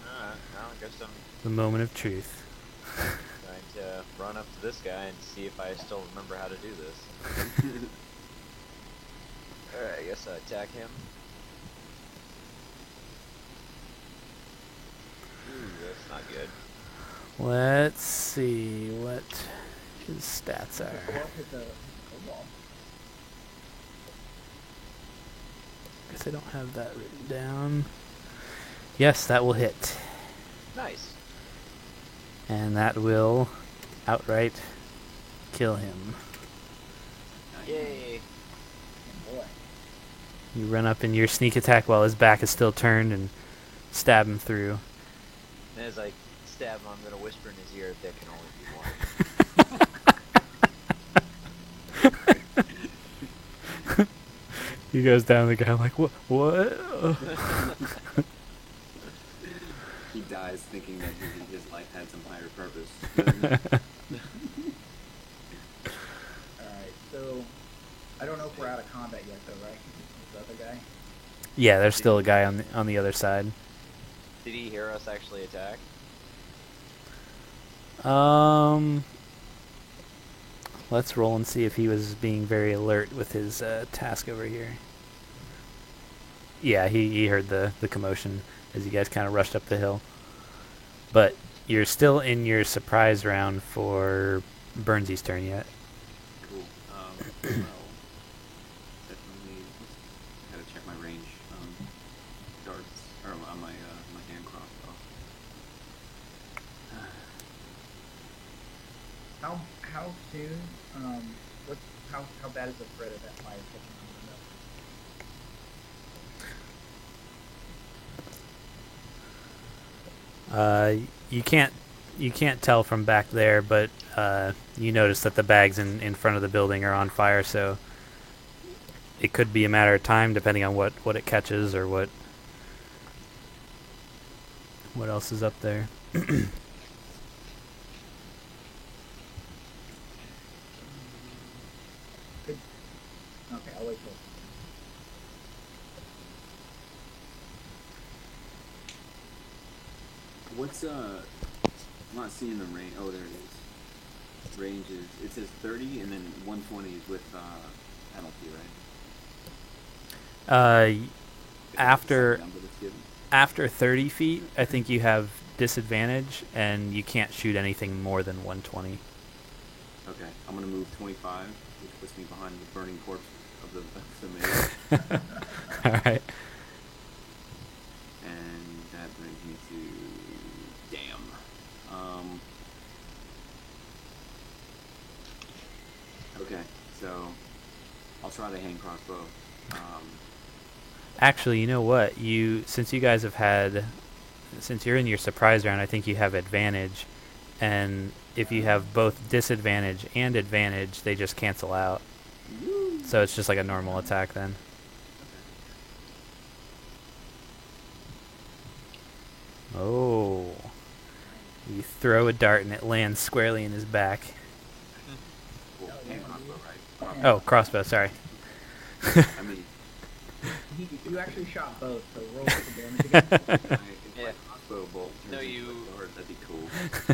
Alright, now I guess I'm the moment of truth. going to run up to this guy and see if I still remember how to do this. Alright, I guess I attack him. Ooh, that's not good. Let's see what his stats Go are. up with the wall. Guess I don't have that written down. Yes, that will hit. Nice. And that will outright kill him. Yay. Boy. You run up in your sneak attack while his back is still turned and stab him through. And as I stab him, I'm going to whisper in his ear, there can only be one. He goes down the guy like, what? He dies thinking that his life had some higher purpose. Alright, so I don't know if we're out of combat yet though, right? This other guy? Yeah, there's still a guy on the other side. Did he hear us actually attack? Let's roll and see if he was being very alert with his task over here. Yeah, he heard the commotion as you guys kind of rushed up the hill. But you're still in your surprise round for Burnsy's turn yet. Cool. Well, definitely. Gotta check my range. Darts or on my hand crossbow. How soon? How bad is the threat of that fire catching on the You can't tell from back there, but you notice that the bags in front of the building are on fire, so it could be a matter of time depending on what it catches or what else is up there. Good. Okay, I'll wait till. What's I'm not seeing the range. Oh, there it is. Range is, it says 30 and then 120 is with penalty, right? If it's the After same number that's given. after 30 feet, I think you have disadvantage, and you can't shoot anything more than 120. Okay, I'm gonna move 25, which puts me behind the burning corpse of the mayor, All right. and that brings me to damn. Okay, so I'll try the hand crossbow. Actually, you know what? Since you're in your surprise round, I think you have advantage, and if you have both disadvantage and advantage, they just cancel out. So it's just like a normal attack then. Oh. You throw a dart and it lands squarely in his back. Well, hand crossbow, right? Crossbow. Oh, crossbow, sorry. I mean, You actually shot both, so roll with the damage again. if my Yeah. crossbow bolt turns No, into you- a dart, that'd be cool.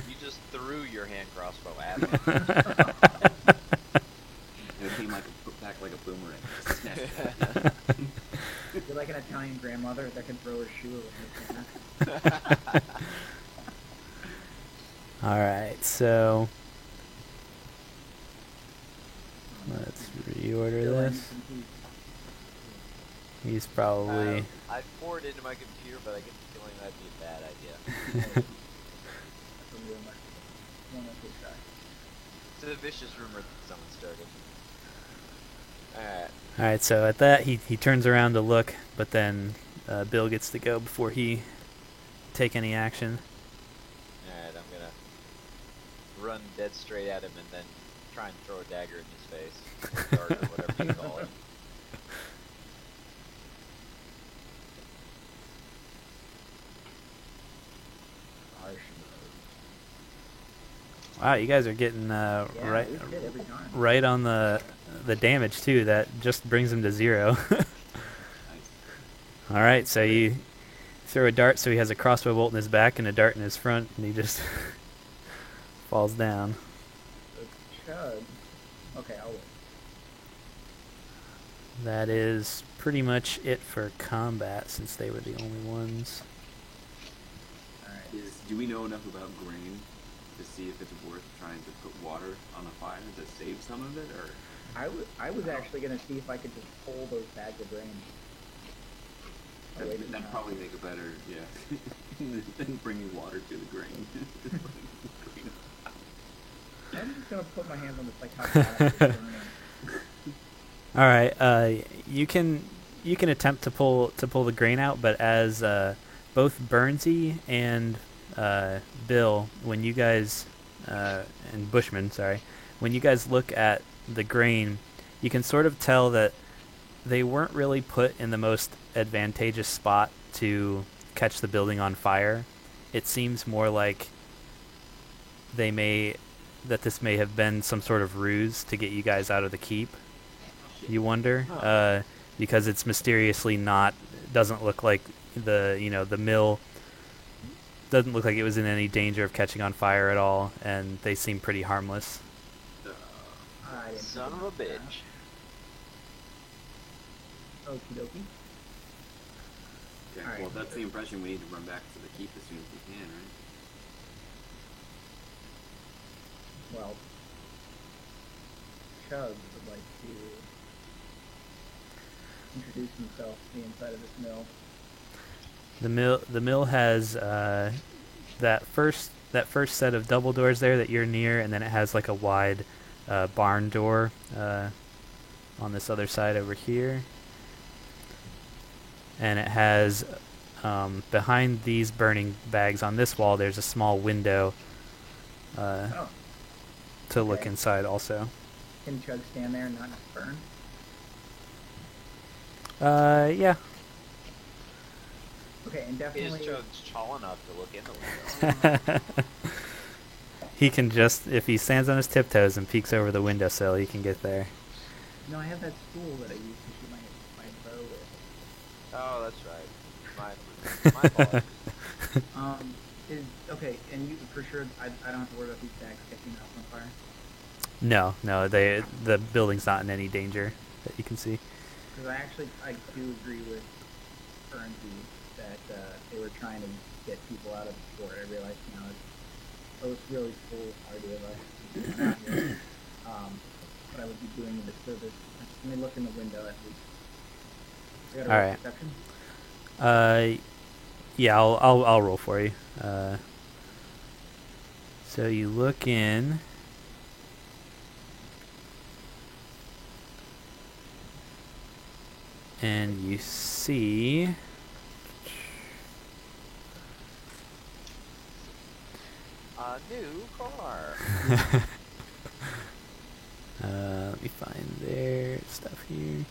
You just threw your hand crossbow at him. And it came back like a boomerang. Snatched it. You're like an Italian grandmother that can throw her shoe around. Alright, so let's reorder this. He's probably... I poured into my computer, but I get the feeling that'd be a bad idea. It's a vicious rumor that someone started. Alright. Alright, so at that, he turns around to look, but then Bill gets to go before he take any action. Alright, I'm gonna run dead straight at him and then try and throw a dagger in his face. Or dart or whatever you call it. Wow, you guys are getting Yeah, right we hit every time. right on the damage too. That just brings him to 0. Nice. Alright, so you throw a dart, so he has a crossbow bolt in his back and a dart in his front, and he just falls down. Chug. Okay, I'll wait. That is pretty much it for combat, since they were the only ones. Alright. Do we know enough about grain to see if it's worth trying to put water on the fire to save some of it, or? I was actually gonna see if I could just pull those bags of grain. away from the That'd house. probably make a better, yeah, than bringing water to the grain. I'm just gonna put my hands on this like how fast it's burning. All right, you can attempt to pull the grain out, but as both Burnsy and Bill, when you guys and Bushman, sorry, when you guys look at the grain, you can sort of tell that they weren't really put in the most advantageous spot to catch the building on fire. It seems more like this may have been some sort of ruse to get you guys out of the keep. You wonder, because it's mysteriously doesn't look like the mill doesn't look like it was in any danger of catching on fire at all, and they seem pretty harmless. I didn't Son think of a about that. bitch. Okie dokie. Okay, Alright. well, if that's the impression, we need to run back to the keep as soon as we can, right? Well, Chug would like to introduce himself to the inside of this mill. The mill has that first set of double doors there that you're near, and then it has like a wide barn door on this other side over here. And it has behind these burning bags on this wall, there's a small window. Oh, to look Okay. inside also. Can Chug stand there and not burn? Yeah. Okay, and Is definitely. Chug's tall enough to look in the window? He can just, if he stands on his tiptoes and peeks over the windowsill, he can get there. No, I have that stool that I use to shoot my bow with. Oh, that's right. My fault. Is okay, and you for sure. I don't have to worry about these stacks catching up on fire. No, the building's not in any danger that you can see. Because I do agree with Currency that they were trying to get people out of the fort. I realize now it's really foolhardy of us. What I would be doing in the service. Let me look in the window at least. I got a All roll right. perception. Yeah, I'll roll for you. So you look in. And you see A new car. let me find their stuff here.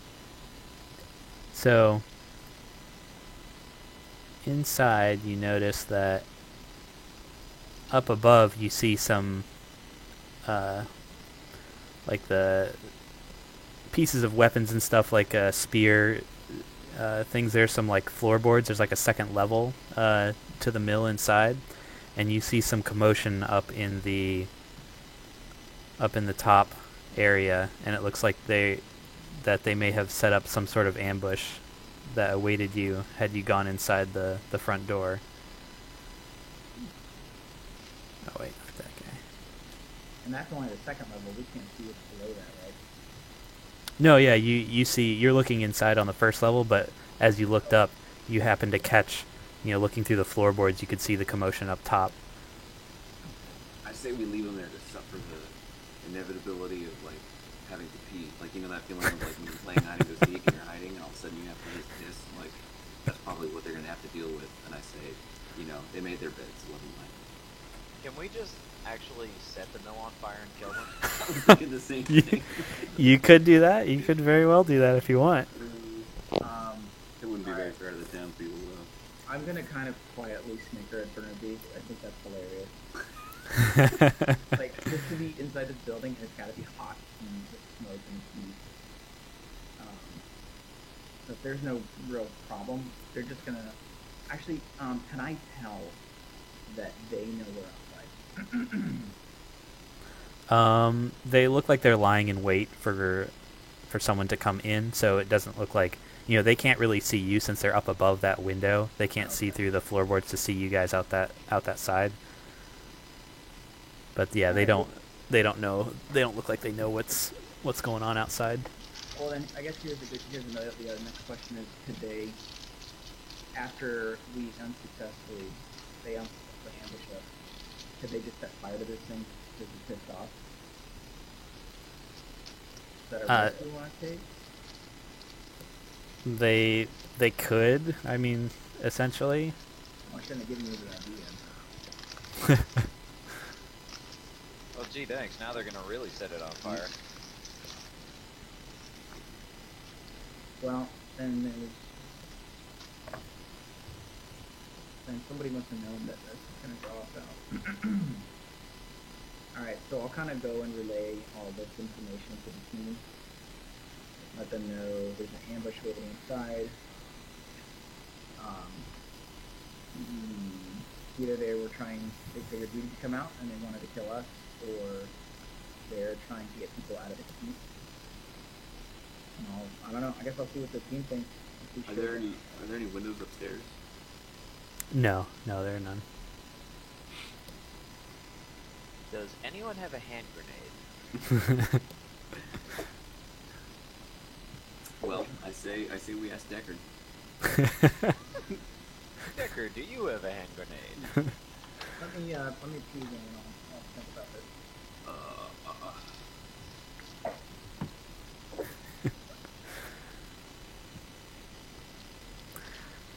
So inside you notice that up above you see some like the pieces of weapons and stuff, like a spear things. There's some like floorboards. There's like a second level to the mill inside, and you see some commotion up in the top area, and it looks like they may have set up some sort of ambush that awaited you had you gone inside the front door. Oh wait, not that guy. And that's only the second level. We can't see what's below that, right? No, yeah, you're looking inside on the first level, but as you looked up, you happened to catch, looking through the floorboards, you could see the commotion up top. I say we leave them there to suffer the inevitability of like having to pee. Like that feeling of like when you're playing hide and go seek and you're hiding, and all of a sudden you have to just piss. Like that's probably what they're gonna have to deal with. And I say, they made their beds. Let them lie. Can we just actually set the mill on fire and kill them? I was thinking the same thing. You could do that. You could very well do that if you want. It wouldn't be very fair to the townspeople though. I'm gonna kind of quietly snicker at Burnaby. I think that's hilarious. Like, just to be inside this building, and it's gotta be hot and with smoke and heat. So if there's no real problem, they're just gonna... Actually, can I tell that they know we're outside? They look like they're lying in wait for someone to come in, so it doesn't look like, they can't really see you since they're up above that window. They can't see through the floorboards to see you guys out that side. But yeah, they don't know. They don't look like they know what's going on outside. Well, then, I guess the next question is, could they, after we unsuccessfully ambush us, could they just set fire to this thing because it's pissed off? Is that a risk we want to take? They could. I mean, essentially. Well, I shouldn't have given you the idea. Well, gee, thanks. Now they're gonna really set it on fire. Well, then somebody must have known that that's going to draw us out. Alright, so I'll kind of go and relay all this information to the team. Let them know there's an ambush waiting inside. Either they figured we'd come out and they wanted to kill us, or they're trying to get people out of the heat. I don't know. I guess I'll see what the team thinks. Are there any windows upstairs? No, there are none. Does anyone have a hand grenade? Well, I say we ask Deckard. Decker, do you have a hand grenade? Let me pee again and I'll think about this.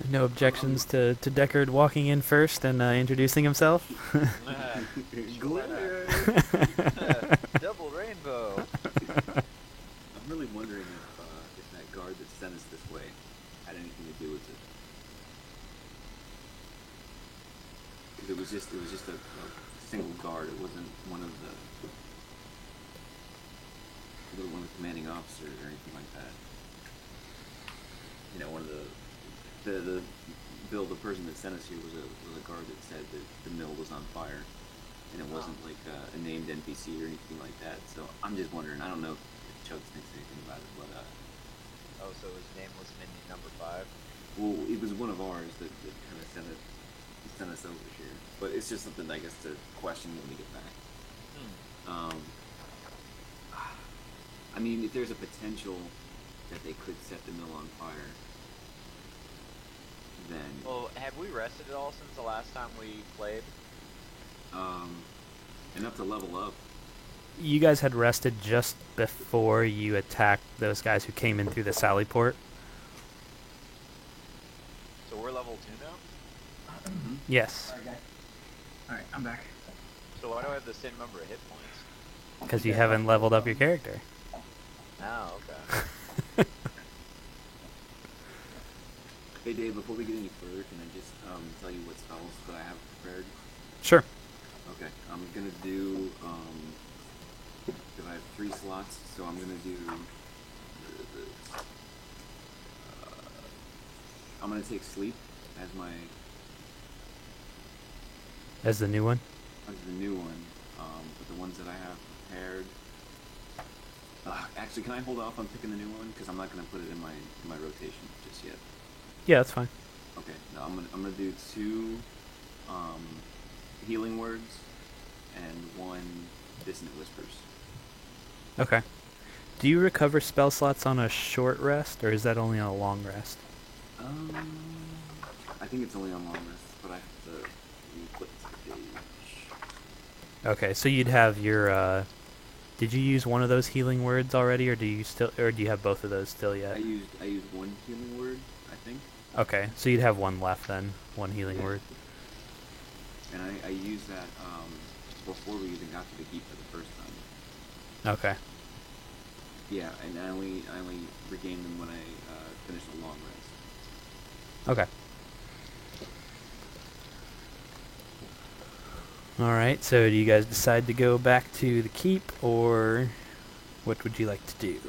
No objections to Deckard walking in first and introducing himself? Glitter! Double rainbow. I'm really wondering if that guard that sent us this way had anything to do with it. Because it was just a single guard. It wasn't one of the commanding officers or anything like that. You know, one of the Bill, the person that sent us here was a guard that said that the mill was on fire, and it wasn't like a named NPC or anything like that. So I'm just wondering. I don't know if Chugs thinks anything about it, but Oh, so his name was Minion number 5? well, it was one of ours that kind of sent us over here. But it's just something I guess to question when we get back. I mean, if there's a potential that they could set the mill on fire, then Well, have we rested at all since the last time we played? enough to level up. You guys had rested just before you attacked those guys who came in through the Sally port. So we're level 2 now? Yes, Alright, guys. Alright, I'm back. So why do I have the same number of hit points? because you haven't leveled up your character. Oh, okay. Hey Dave, before we get any further, can I just tell you what spells that I have prepared? Sure. Okay, I'm gonna do because I have 3 slots, so I'm gonna do I'm gonna take sleep as my As the new one. as the new one, but the ones that I have prepared. Actually, can I hold off on picking the new one because I'm not gonna put it in my rotation just yet. Yeah, that's fine. Okay, no, I'm gonna do 2 healing words and 1 dissonant whispers. Okay. Do you recover spell slots on a short rest, or is that only on a long rest? I think it's only on long rest, but I have to flip to the page. Okay, so you'd have your. Did you use one of those healing words already, or do you have both of those still yet? I used 1 healing word, I think, Okay, so you'd have one left then, one healing Yeah. word. and I used that before we even got to the keep for the first time. Okay. Yeah, and I only regained them when I finished a long rest. Okay. All right. So, do you guys decide to go back to the keep, or what would you like to do?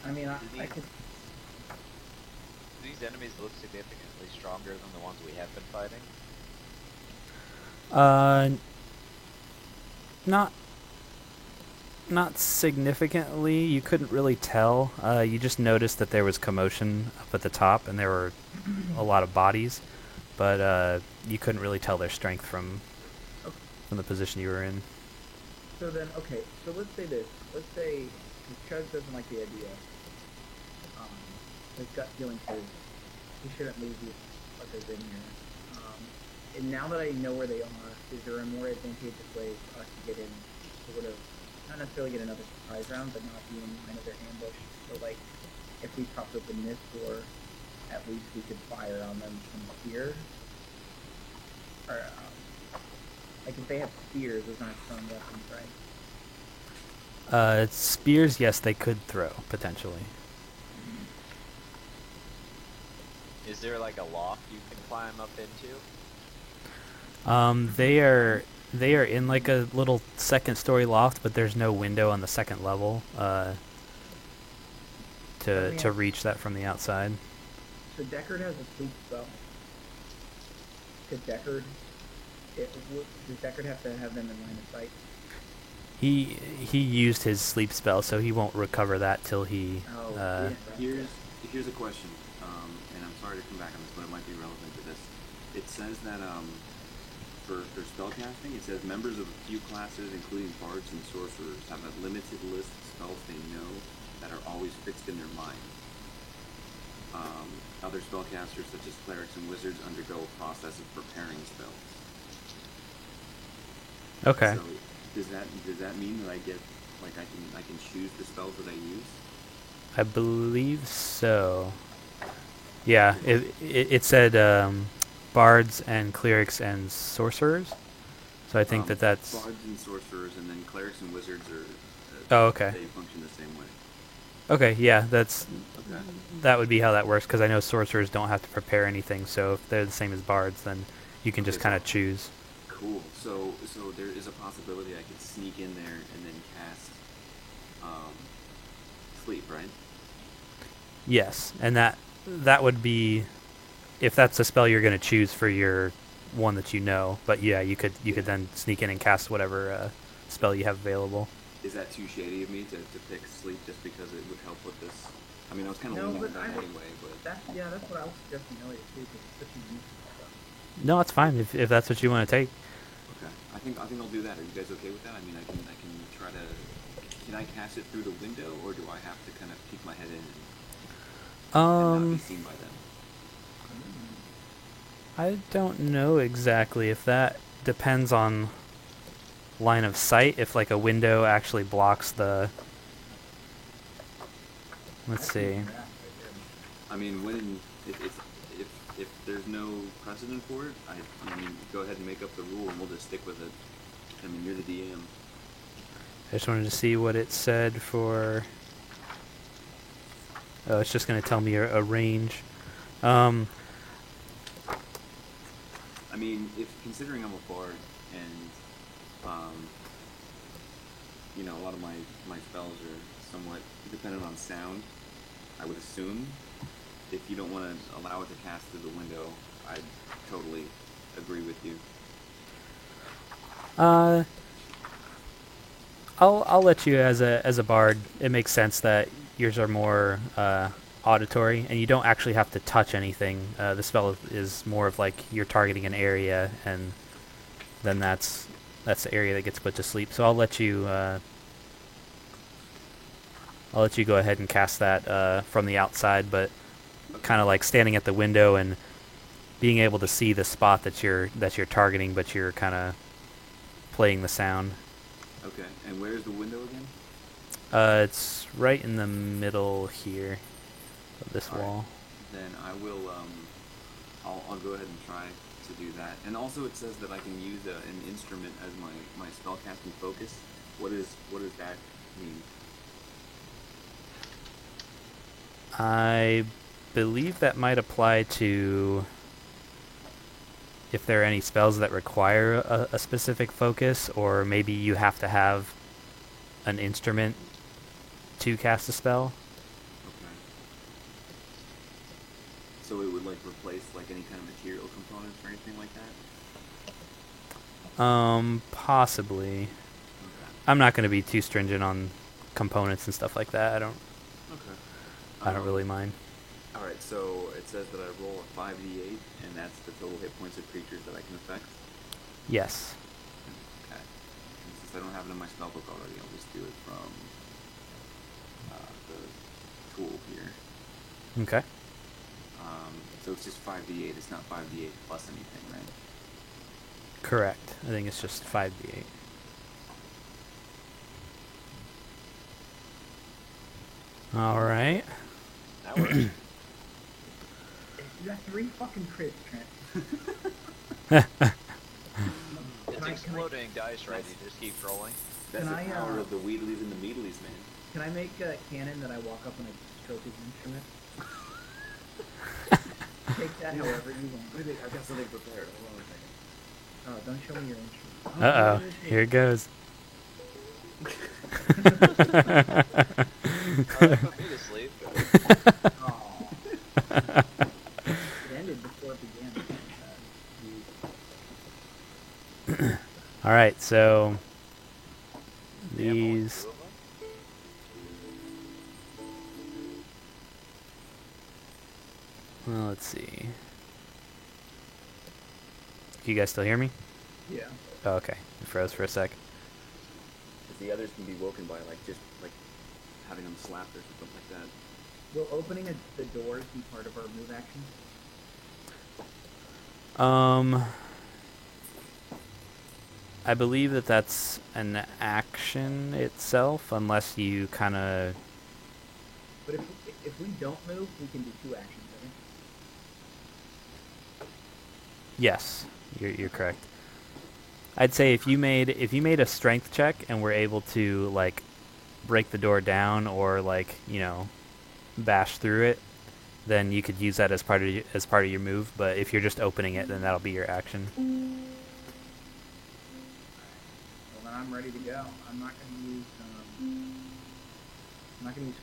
I mean, I could. Do these enemies look significantly stronger than the ones we have been fighting? Not significantly. You couldn't really tell. You just noticed that there was commotion up at the top, and there were a lot of bodies, but you couldn't really tell their strength from the position you were in. So then, okay. So let's say this. Let's say Chug doesn't like the idea. His gut feeling says he shouldn't leave these fuckers in here. And now that I know where they are, is there a more advantageous way for us to get in, sort of, not necessarily get another surprise round, but not be in line of their ambush? So like, if we popped open this door, at least we could fire on them from here. Or like if they have spears, those aren't strong weapons, right? Spears, yes, they could throw potentially. Is there like a loft you can climb up into? They are in like a little second-story loft, but there's no window on the second level to reach that from the outside. So Deckard has a sleep spell. Does Deckard have to have them in line of sight? He used his sleep spell, so he won't recover that till he. Oh, yeah. Here's a question, and I'm sorry to come back on this, but it might be relevant to this. It says that for spellcasting, it says members of a few classes, including bards and sorcerers, have a limited list of spells they know that are always fixed in their mind. Other spellcasters, such as clerics and wizards, undergo a process of preparing spells. Okay. So does that mean that I get I can choose the spells that I use? I believe so. Yeah, it said bards and clerics and sorcerers. So I think that's. Bards and sorcerers, and then clerics and wizards are. Oh, okay. They function the same way. Okay, yeah, that's Okay. that would be how that works, because I know sorcerers don't have to prepare anything. So if they're the same as bards, then you can just Okay, kind of so- choose. Cool. So there is a possibility I could sneak in there and then cast sleep, right? Yes, and that would be if that's a spell you're going to choose for your one that you know. But yeah, you could then sneak in and cast whatever spell you have available. Is that too shady of me to pick sleep just because it would help with this? I mean, I was kind of No, leaning but on that I would- anyway, but That's what I was suggesting earlier too, because it's such a useful stuff. No, it's fine if that's what you want to take. okay. I think I'll do that. Are you guys okay with that? I mean, I can try to. Can I cast it through the window, or do I have to kind of peek my head in and not be seen by them? I don't know exactly if that depends on line of sight. If like a window actually blocks the. Let's see. I mean, if there's no precedent for it, I mean, go ahead and make up the rule, and we'll just stick with it. I mean, you're the DM. I just wanted to see what it said for. Oh, it's just going to tell me a range. I mean, if considering I'm a bard and you know, a lot of my spells are somewhat dependent on sound, I would assume if you don't want to allow it to cast through the window, I totally agree with you. I'll let you as a bard. It makes sense that yours are more auditory, and you don't actually have to touch anything. The spell is more of like you're targeting an area, and then that's the area that gets put to sleep. So I'll let you go ahead and cast that from the outside, but kind of like standing at the window and being able to see the spot that you're targeting, but you're kind of playing the sound. Okay, and where's the window again? It's right in the middle here of this All right. wall. Then I will. I'll go ahead and try to do that. And also, it says that I can use an instrument as my spellcasting focus. What does that mean? I believe that might apply to if there are any spells that require a specific focus, or maybe you have to have an instrument to cast a spell. Okay. So it would like replace like any kind of material components or anything like that? Possibly. Okay. I'm not going to be too stringent on components and stuff like that. Okay. I don't really mind. All right. So it says that I roll a 5d8, and that's the total hit points of creatures that I can affect. Yes. Okay. And since I don't have it in my spellbook already, I'll just do it from the tool here. Okay. So it's just 5d8. It's not 5d8 plus anything, right? Correct. I think it's just 5d8. All right. That works. You got 3 fucking crits, Trent. It's Can I- exploding dice, right? You just keep rolling. That's Can the I, power of the Wheatleys and the Meadleys, man. Can I make a cannon that I walk up and I stroke his instrument? Take that however you want. Wait, I've got something prepared. Hold on a second. Oh, don't show me your instrument. Uh-oh. Here it goes. Put me to sleep. Oh. It ended before it began. All right, so Yeah, only these. 2 of them? Well, let's see. Can you guys still hear me? Yeah. Oh, okay. It froze for a sec. Because the others can be woken by just having them slapped or something like that. Will opening the doors be part of our move action? I believe that's an action itself, unless you kind of. But if we don't move, we can do 2 actions, Yes, you're correct. I'd say if you made a strength check and were able to like break the door down or like bash through it, then you could use that as part of your move. But if you're just opening it, then that'll be your action. Well, then I'm ready to go. I'm not going to use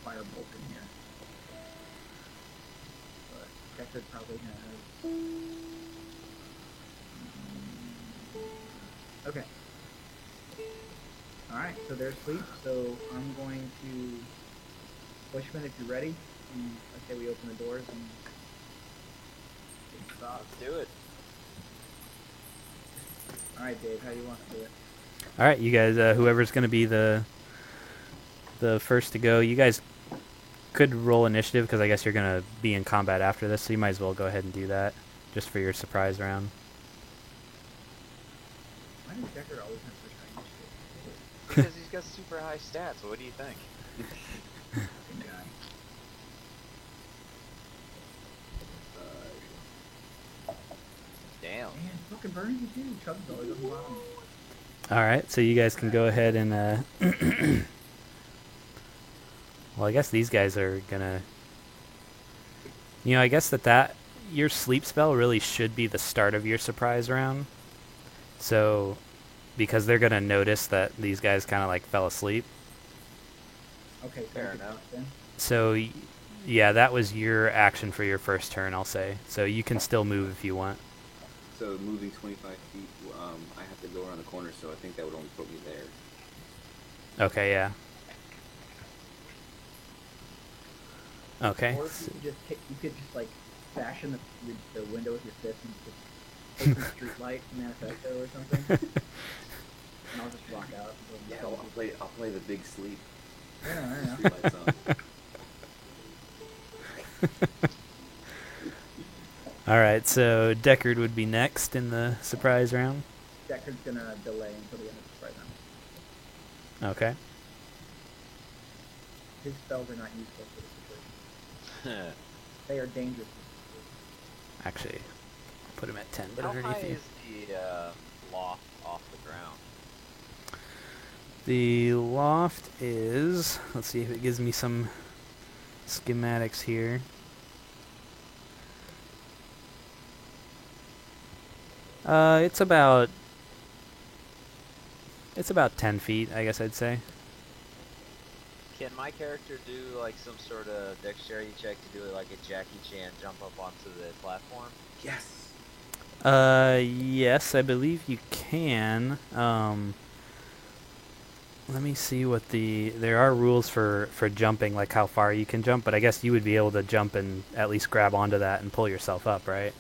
firebolt in here. But Deckard probably has. Okay. Alright, so there's sleep. So I'm going to Bushman, if you're ready. And I say we open the doors and Let's do it. Alright, Dave, how do you want to do it? All right, you guys. Whoever's going to be the first to go, you guys could roll initiative because I guess you're going to be in combat after this, so you might as well go ahead and do that just for your surprise round. Why does Deckard always have such high initiative? Because he's got super high stats. What do you think? Fucking guy. Damn. Man, fucking burning you too. Chubb's always on the bottom. All right, so you guys can go ahead and. Well, I guess these guys are gonna. I guess that your sleep spell really should be the start of your surprise round. So, because they're gonna notice that these guys kind of like fell asleep. Okay, Fair good enough. then. So, yeah, that was your action for your first turn, I'll say. So you can still move if you want. So moving 25 feet, I have to go around the corner, so I think that would only put me there. Okay, yeah. Okay. Or if you could just like bash in the window with your fist and just take some street light manifesto or something. And I'll just rock out. Yeah, I'll play the big sleep. Yeah, I know. Street lights on. All right, so Deckard would be next in the surprise round. Deckard's gonna delay until the end of the surprise round. Okay. His spells are not useful for the situation. They are dangerous. Actually, put him at 10, but How underneath high you. is the loft off the ground? The loft is, let's see if it gives me some schematics here. It's about 10 feet, I guess I'd say. Can my character do like some sort of dexterity check to do like a Jackie Chan jump up onto the platform? Yes. Yes, I believe you can. Let me see what there are rules for jumping, like how far you can jump, but I guess you would be able to jump and at least grab onto that and pull yourself up, right?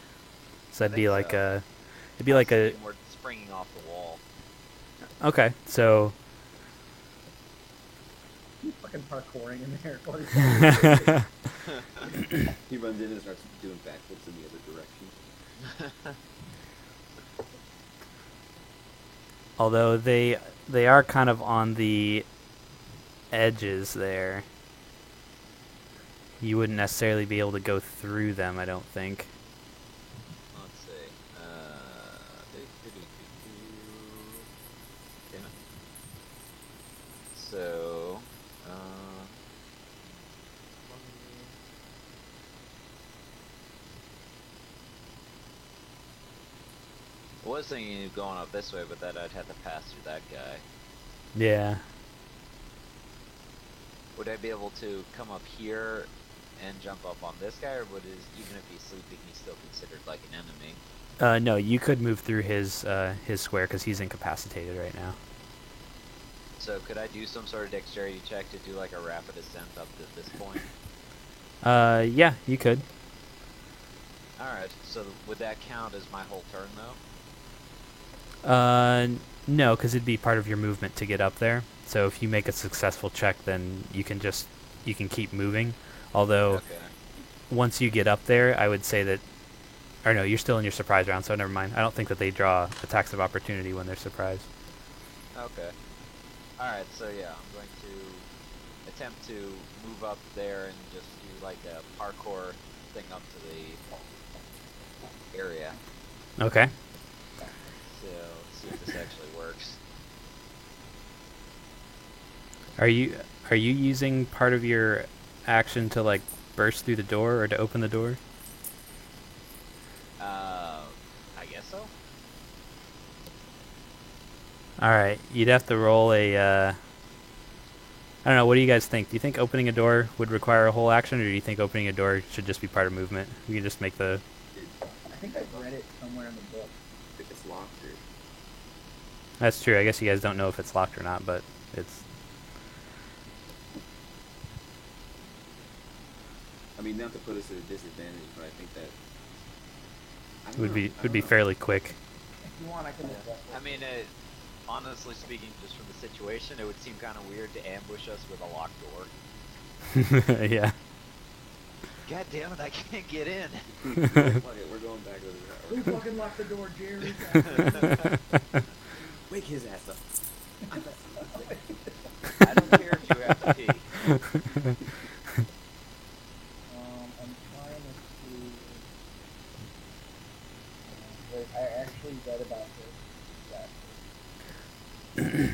So that'd be like so. it'd be like a, We're springing off the wall. okay, so. He's fucking parkouring in there. While he's He runs in and starts doing backflips in the other direction. Although they are kind of on the edges there. You wouldn't necessarily be able to go through them, I don't think. Let's see. Damn it. So, I was thinking of going up this way, but then I'd have to pass through that guy. Yeah. Would I be able to come up here and jump up on this guy, or even if he's sleeping, he's still considered like an enemy? No, you could move through his square because he's incapacitated right now. So could I do some sort of dexterity check to do like a rapid ascent up to this point? Yeah, you could. Alright, so would that count as my whole turn though? No, because it'd be part of your movement to get up there. So if you make a successful check, then you can keep moving. Although, Okay. once you get up there, I would say that, or no, you're still in your surprise round, so never mind. I don't think that they draw attacks of opportunity when they're surprised. Okay. Alright, so yeah, I'm going to attempt to move up there and just do like a parkour thing up to the area. Okay. So let's see if this actually works. Are you using part of your action to like burst through the door or to open the door? I guess so. All right, you'd have to roll a. I don't know. What do you guys think? Do you think opening a door would require a whole action, or do you think opening a door should just be part of movement? You can just make the. I think I've read it somewhere in the book. If it's locked or... That's true. I guess you guys don't know if it's locked or not, but it's. I mean, not to put us at a disadvantage, but I think that... I don't Would know. be I would don't be know. fairly quick. If you want, I can adjust it. I mean, honestly speaking, just from the situation, it would seem kind of weird to ambush us with a locked door. Yeah. God damn it, I can't get in. Fuck it, we're going back over Who there. fucking locked the door, Jerry? Wake his ass up. I don't care if you have to pee. I'm trying to see. Wait, I actually read about this.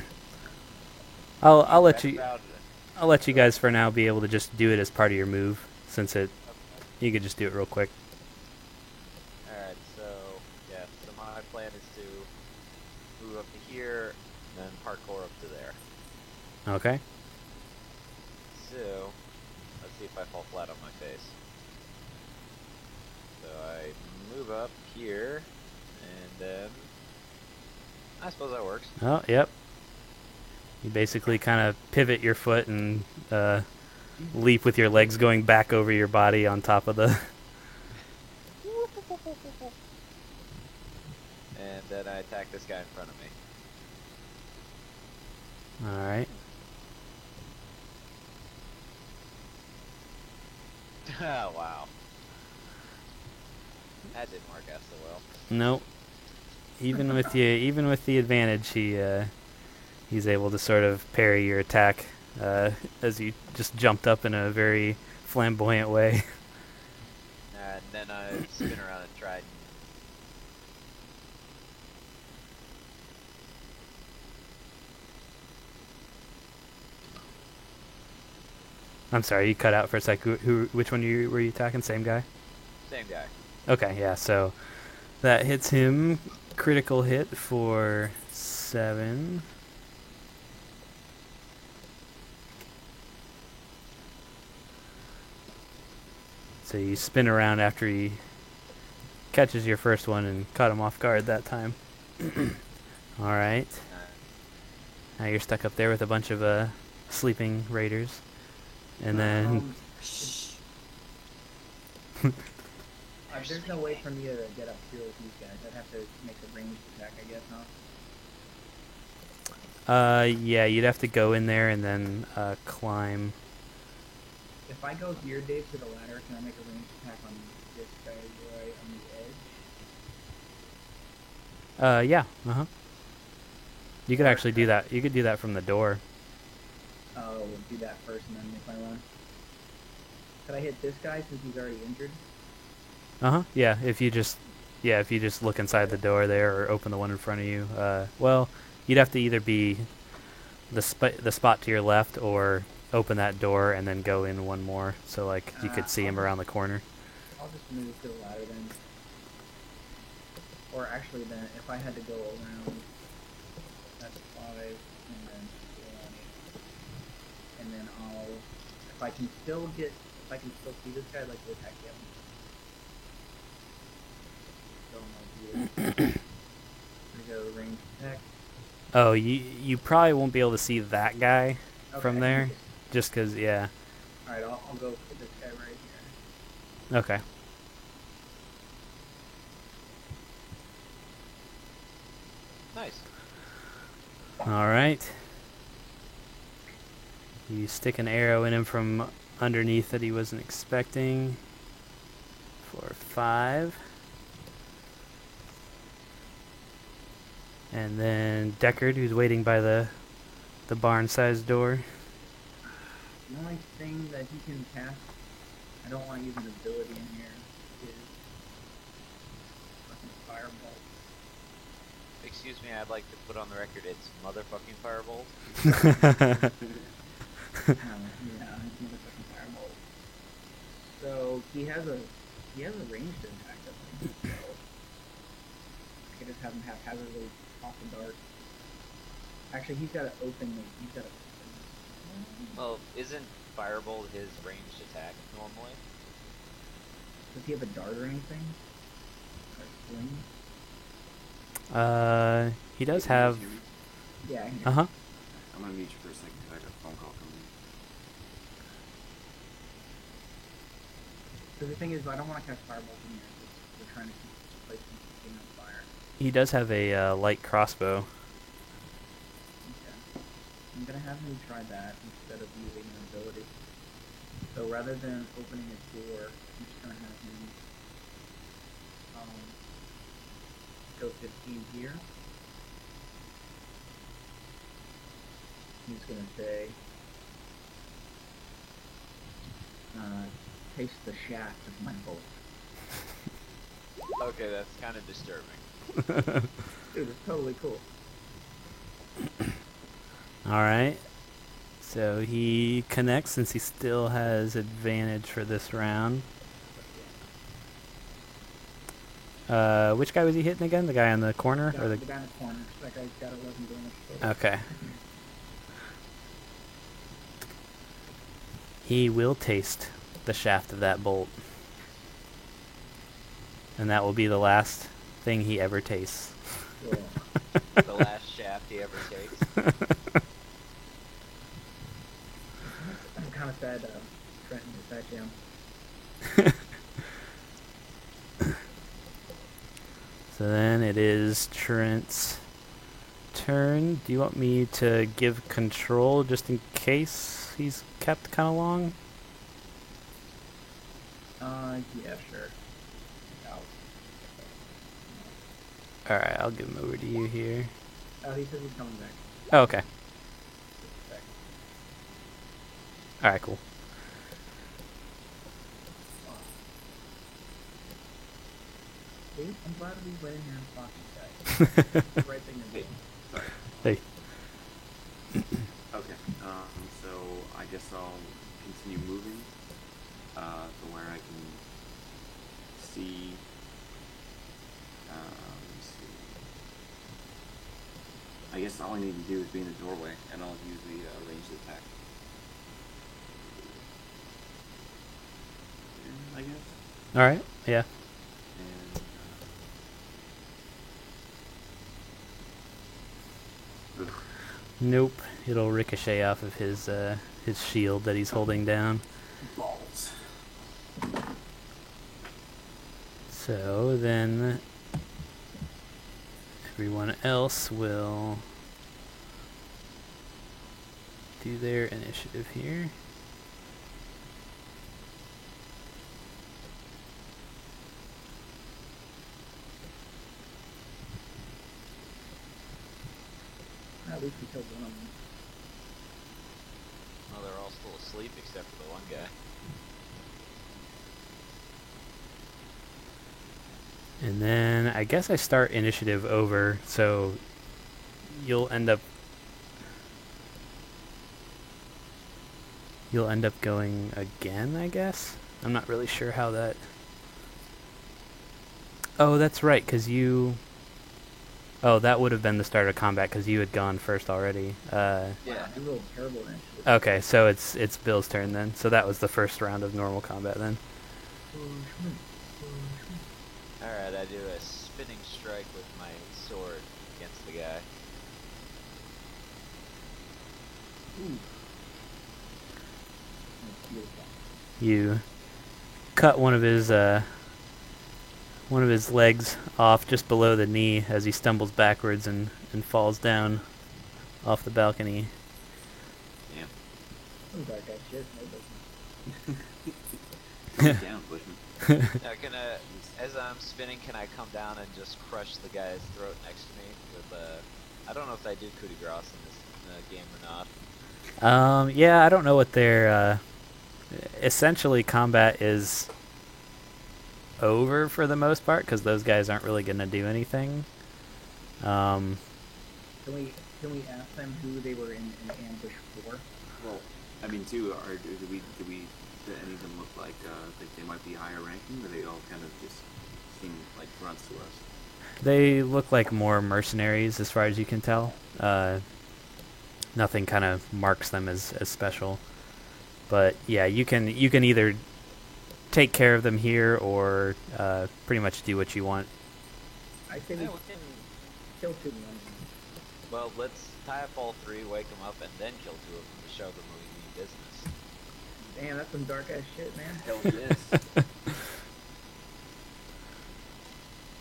I'll let That's you about it. I'll let you guys for now be able to just do it as part of your move, since it you could just do it real quick. Alright, so, yeah, so my plan is to move up to here, and then parkour up to there. Okay. So, let's see if I fall flat on my face. So I move up here, and then I suppose that works. Oh, yep. You basically kind of pivot your foot and leap with your legs going back over your body on top of the. And then I attack this guy in front of me. All right. Oh, wow. That didn't work out so well. Nope. Even with the advantage, he's able to sort of parry your attack as you just jumped up in a very flamboyant way. And then I spin around and try. I'm sorry, you cut out for a sec. Which one were you attacking? Same guy? Same guy. Okay, yeah. So that hits him. Critical hit for 7. So you spin around after he catches your first one and caught him off guard that time. All right. Now you're stuck up there with a bunch of sleeping raiders. And then There's no way for me to get up here with these guys. I'd have to make a ranged attack, I guess, huh? yeah, you'd have to go in there and then climb. If I go here, Dave, to the ladder, can I make a ranged attack on this guy right on the edge? Yeah. Uh-huh. You could actually do that. You could do that from the door. Oh, we'll do that first, and then if I run. Could I hit this guy since he's already injured? Uh-huh. Yeah, if you just look inside the door there or open the one in front of you. Well, you'd have to either be the spot to your left or open that door and then go in one more so like you could see him around the corner. I'll just move to the ladder then. Or actually then, if I had to go around, that's 5, and then 20. And then if I can still see this guy, I'd like to attack him. So I'm gonna go range attack. Oh, you probably won't be able to see that guy from Okay. there just cuz yeah. Alright, I'll go for this guy right here. Okay. Nice. All right. You stick an arrow in him from underneath that he wasn't expecting for 5. And then Deckard, who's waiting by the barn-sized door. The only thing that he can cast, I don't want to use an ability in here, is fucking firebolt. Excuse me, I'd like to put on the record it's motherfucking firebolt. Yeah, it's motherfucking firebolt. So he has a ranged attack, doesn't he? So I could just have him haphazardly toss a dart. Actually, he's got to open. Well, isn't firebolt his ranged attack normally? Does he have a dart or anything? Or sling? He does have. Yeah. Uh-huh. I'm gonna mute you for a second because I got a phone call coming in. So the thing is, I don't want to cast firebolt in here. We're trying to keep this place from getting on fire. He does have a light crossbow. Okay. I'm gonna have him try that instead of using an ability. So rather than opening a door, I'm just gonna have him go 15 here. He's gonna say, taste the shaft of my bolt. Okay, that's kind of disturbing. Dude, it's totally cool. Alright. So he connects since he still has advantage for this round. Which guy was he hitting again? The guy in the corner? The Or the... guy in the corner. That guy's got 11 damage. Okay. He will taste the shaft of that bolt. And that will be the last thing he ever tastes. Cool. The last shaft he ever takes. I'm kind of sad Trenton is actually on. So then it is Trent's turn. Do you want me to give control just in case he's kept kind of long? Yeah, sure. Alright, I'll give him over to you here. Oh, he says he's coming back. Oh, okay. Just a sec. Alright, cool. See? I'm glad we went in here and fought these guys. The right thing to do. Sorry. Hey. Okay. So I guess I'll continue moving to where I can see. Let me see. I guess all I need to do is be in the doorway, and I'll use the ranged attack. I guess. Alright, yeah. And, Nope. It'll ricochet off of his shield that he's holding down. balls. So then everyone else will do their initiative here. At least we killed one of them. Well, they're all still asleep except for the one guy. And then I guess I start initiative over, so you'll end up going again, I guess. I'm not really sure how that. Oh, that's right, because you. Oh, that would have been the start of combat because you had gone first already. Yeah, Yeah. I rolled terrible initiative. Okay, so it's Bill's turn then. So that was the first round of normal combat then. Alright, I do a spinning strike with my sword against the guy. Ooh. That's beautiful. You cut one of his legs off just below the knee as he stumbles backwards and falls down off the balcony. Yeah. Some dark ass shit, no business. Calm down, Bushman. Now, as I'm spinning, can I come down and just crush the guy's throat next to me with I don't know if I do coup de grace in this game or not. Yeah, I don't know what their essentially combat is over for the most part because those guys aren't really going to do anything. Can we ask them who they were in ambush for? Well, I mean, too, do any of them look like they might be higher ranking, or they all kind of just seem like grunts to us? They look like more mercenaries as far as you can tell. Nothing kind of marks them as special. But yeah, you can either take care of them here or pretty much do what you want. I say we kill 2 of them. Well, let's tie up all 3, wake them up, and then kill 2 of them to show them we mean business. Damn, that's some dark ass shit, man. Hell yes.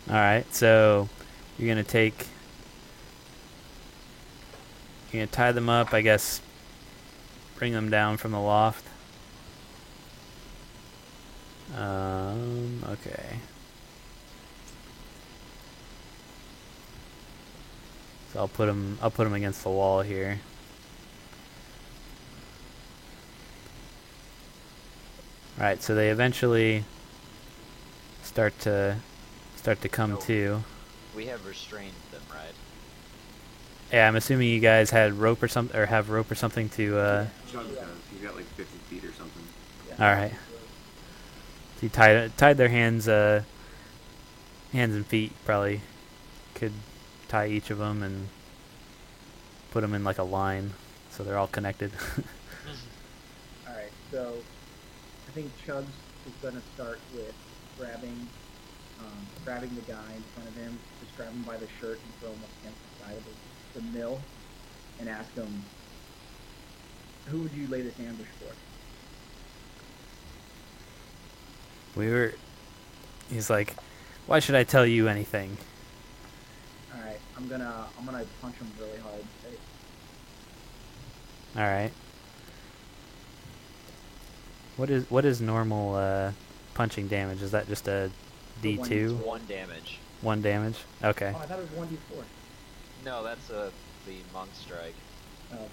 Alright, so you're going to tie them up, I guess, bring them down from the loft. Okay. So I'll put them against the wall here. Alright, so they eventually start to come to. We have restrained them, right? Yeah, I'm assuming you guys had rope or something, or have rope or something to. Chug does. He's got like 50 feet or something. All right. So you tied their hands and feet. Probably could tie each of them and put them in like a line, so they're all connected. All right, so I think Chugs is going to start with grabbing the guy in front of him, just grab him by the shirt and throw him up against the side of the mill, and ask him, who would you lay this ambush for? He's like, why should I tell you anything? All right, I'm gonna punch him really hard in the face. All right. What is normal punching damage? Is that just a D2? 1 damage. 1 damage. Okay. Oh, I thought it was 1d4. No, that's the monk strike. Oh, okay.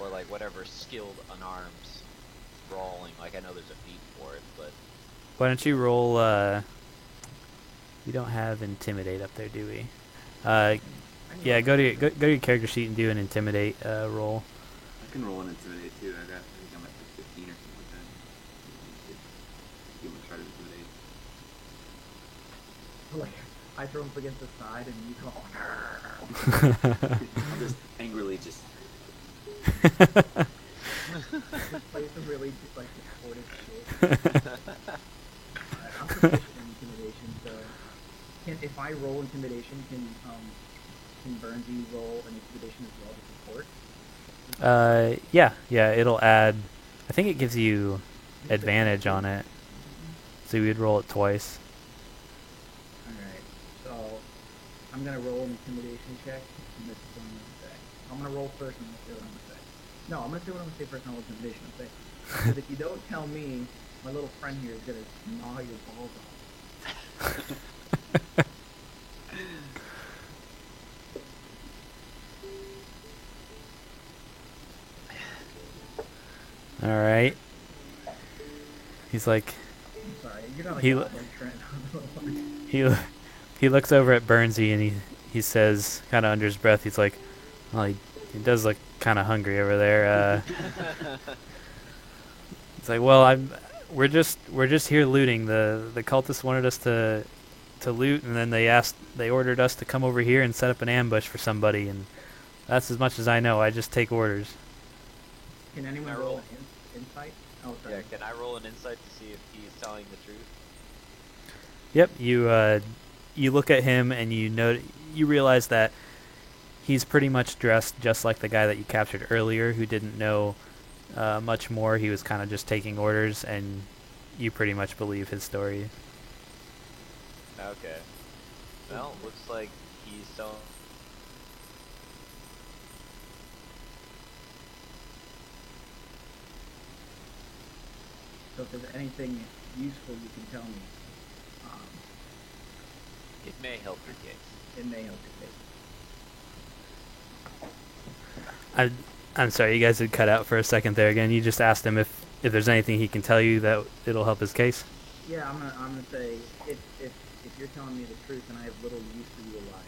Or like whatever skilled unarmed brawling. Like I know there's a feat for it, but Why don't you roll? We don't have intimidate up there, do we? Yeah, go to your character sheet and do an intimidate roll. I can roll an intimidate too. I think I'm at like 15 or something like that. Give him a try to intimidate. Like, I throw him up against the side and you go, I'll just angrily just. play some really like supportive shit. I'm proficient in intimidation, so if I roll intimidation, can Burnsy roll an intimidation as well to support? Yeah, it'll add. I think it gives you advantage on it. So we'd roll it twice. Alright, so I'm gonna roll an intimidation check, and this is what I'm gonna say. I'm gonna roll first and I'm gonna say what I'm gonna say. No, I'm gonna say what I'm gonna say first and I'll roll intimidation. I'm saying, because if you don't tell me, my little friend here is gonna gnaw your balls off. All right. He's like. I'm sorry, you're not He- like Trent. He looks over at Burnsy and he says, kind of under his breath, he's like, well, he does look kind of hungry over there. It's like, well, we're just here looting. The cultists wanted us to loot, and then they ordered us to come over here and set up an ambush for somebody, and that's as much as I know. I just take orders. Can anyone Can I roll roll? an insight? Oh, sorry. yeah, can I roll an insight to see if he's telling the truth? Yep, you look at him and you realize that he's pretty much dressed just like the guy that you captured earlier, who didn't know much more. He was kind of just taking orders, and you pretty much believe his story. Okay. Well, looks like he's telling. So if there's anything useful you can tell me, It may help your case. it may help your case. I'm sorry, you guys had cut out for a second there again. You just asked him if there's anything he can tell you that it'll help his case. Yeah, I'm gonna say if you're telling me the truth, then I have little use for you alive.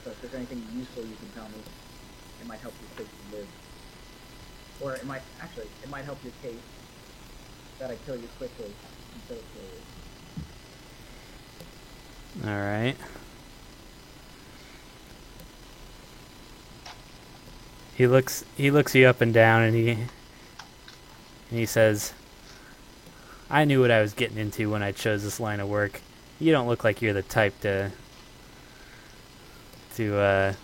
So if there's anything useful you can tell me, it might help your case to live. Or it might help your case that I kill you quickly instead of slowly. All right. He looks you up and down, and he says, "I knew what I was getting into when I chose this line of work. You don't look like you're the type to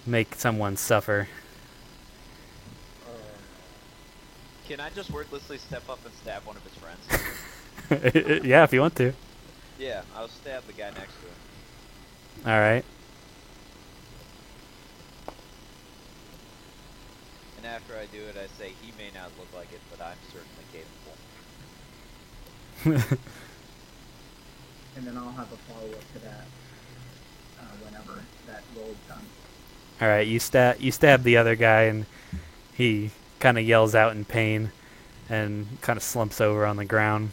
make someone suffer." Can I just wordlessly step up and stab one of his friends? Yeah, if you want to. Yeah, I'll stab the guy next to him. All right. And after I do it, I say, he may not look like it, but I'm certainly capable. And then I'll have a follow-up to that whenever that roll is done. All right, you stab the other guy, and he kind of yells out in pain and kind of slumps over on the ground.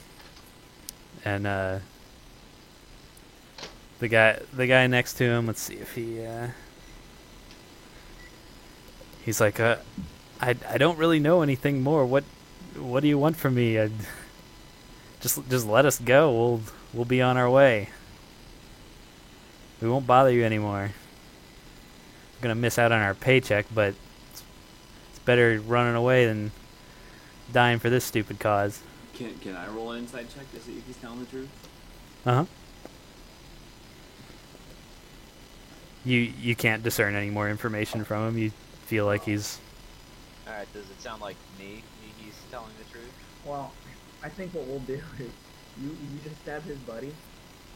And the guy next to him, let's see if he's like, I don't really know anything more. What do you want from me? Just let us go. We'll be on our way. We won't bother you anymore. We're gonna miss out on our paycheck, but it's better running away than dying for this stupid cause. Can I roll an insight check to see if he's telling the truth? Uh-huh. You can't discern any more information from him. You feel like he's... Alright, does it sound like he's telling the truth? Well, I think what we'll do is you just stab his buddy.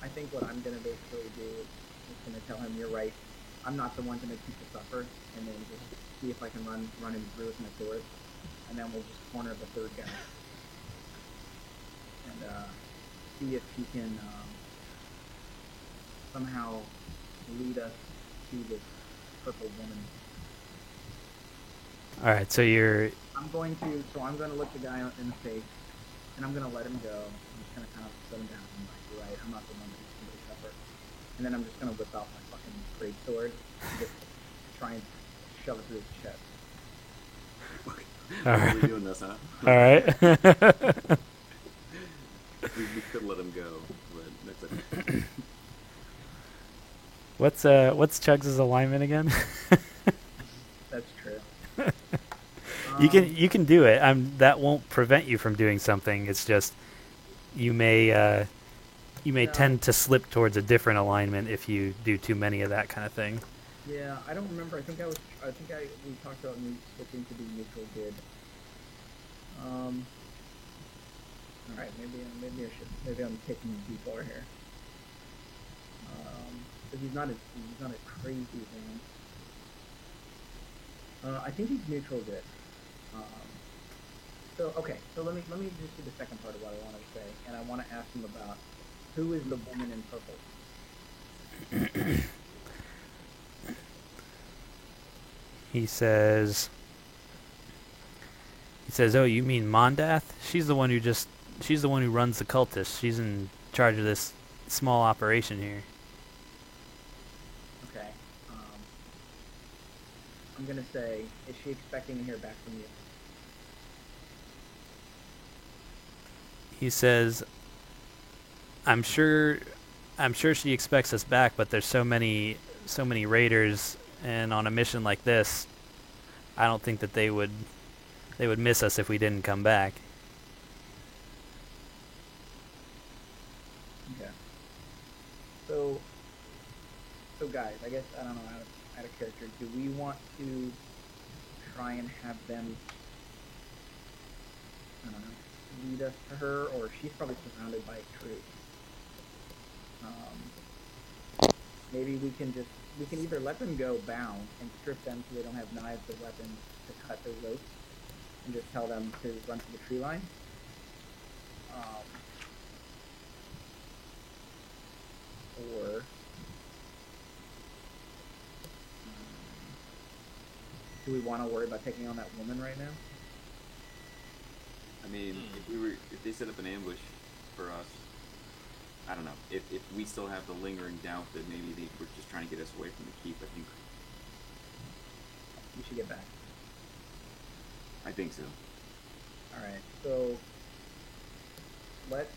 I think what I'm gonna basically do is gonna tell him you're right. I'm not the one to make people suffer, and then just see if I can run him through with my sword, and then we'll just corner the third guy and see if he can somehow lead us to this purple woman. All right, so you're... I'm going to look the guy in the face, and I'm gonna let him go. I'm just gonna kind of set him down. I'm like, you're right, I'm not the one that makes somebody suffer. And then I'm just gonna whip out my fucking great sword and just try and shove it through his chest. We're really doing this, huh? All right. we could let him go, but that's okay. What's Chugs' alignment again? That's true. You can do it. That won't prevent you from doing something. It's just you may tend to slip towards a different alignment if you do too many of that kind of thing. Yeah, I don't remember. We talked about me switching to be neutral good. All right, maybe I'm taking too far here. But he's not a crazy thing. I think he's neutral good. So let me just do the second part of what I want to say, and I want to ask him about who is the woman in purple. He says, "Oh, you mean Mondath? She's the one who runs the cultists. She's in charge of this small operation here." Okay. I'm gonna say, is she expecting to hear back from you? He says, I'm sure she expects us back, but there's so many raiders, and on a mission like this, I don't think that they would miss us if we didn't come back. Okay. So guys, I guess, I don't know, out of character, do we want to try and have them, I don't know, lead us to her, or she's probably surrounded by troops? Maybe we can either let them go bound and strip them so they don't have knives or weapons to cut their ropes, and just tell them to run to the tree line. Or do we want to worry about taking on that woman right now? I mean, if they set up an ambush for us, I don't know. If we still have the lingering doubt that maybe they were just trying to get us away from the keep, We should get back. I think so. All right. So let's.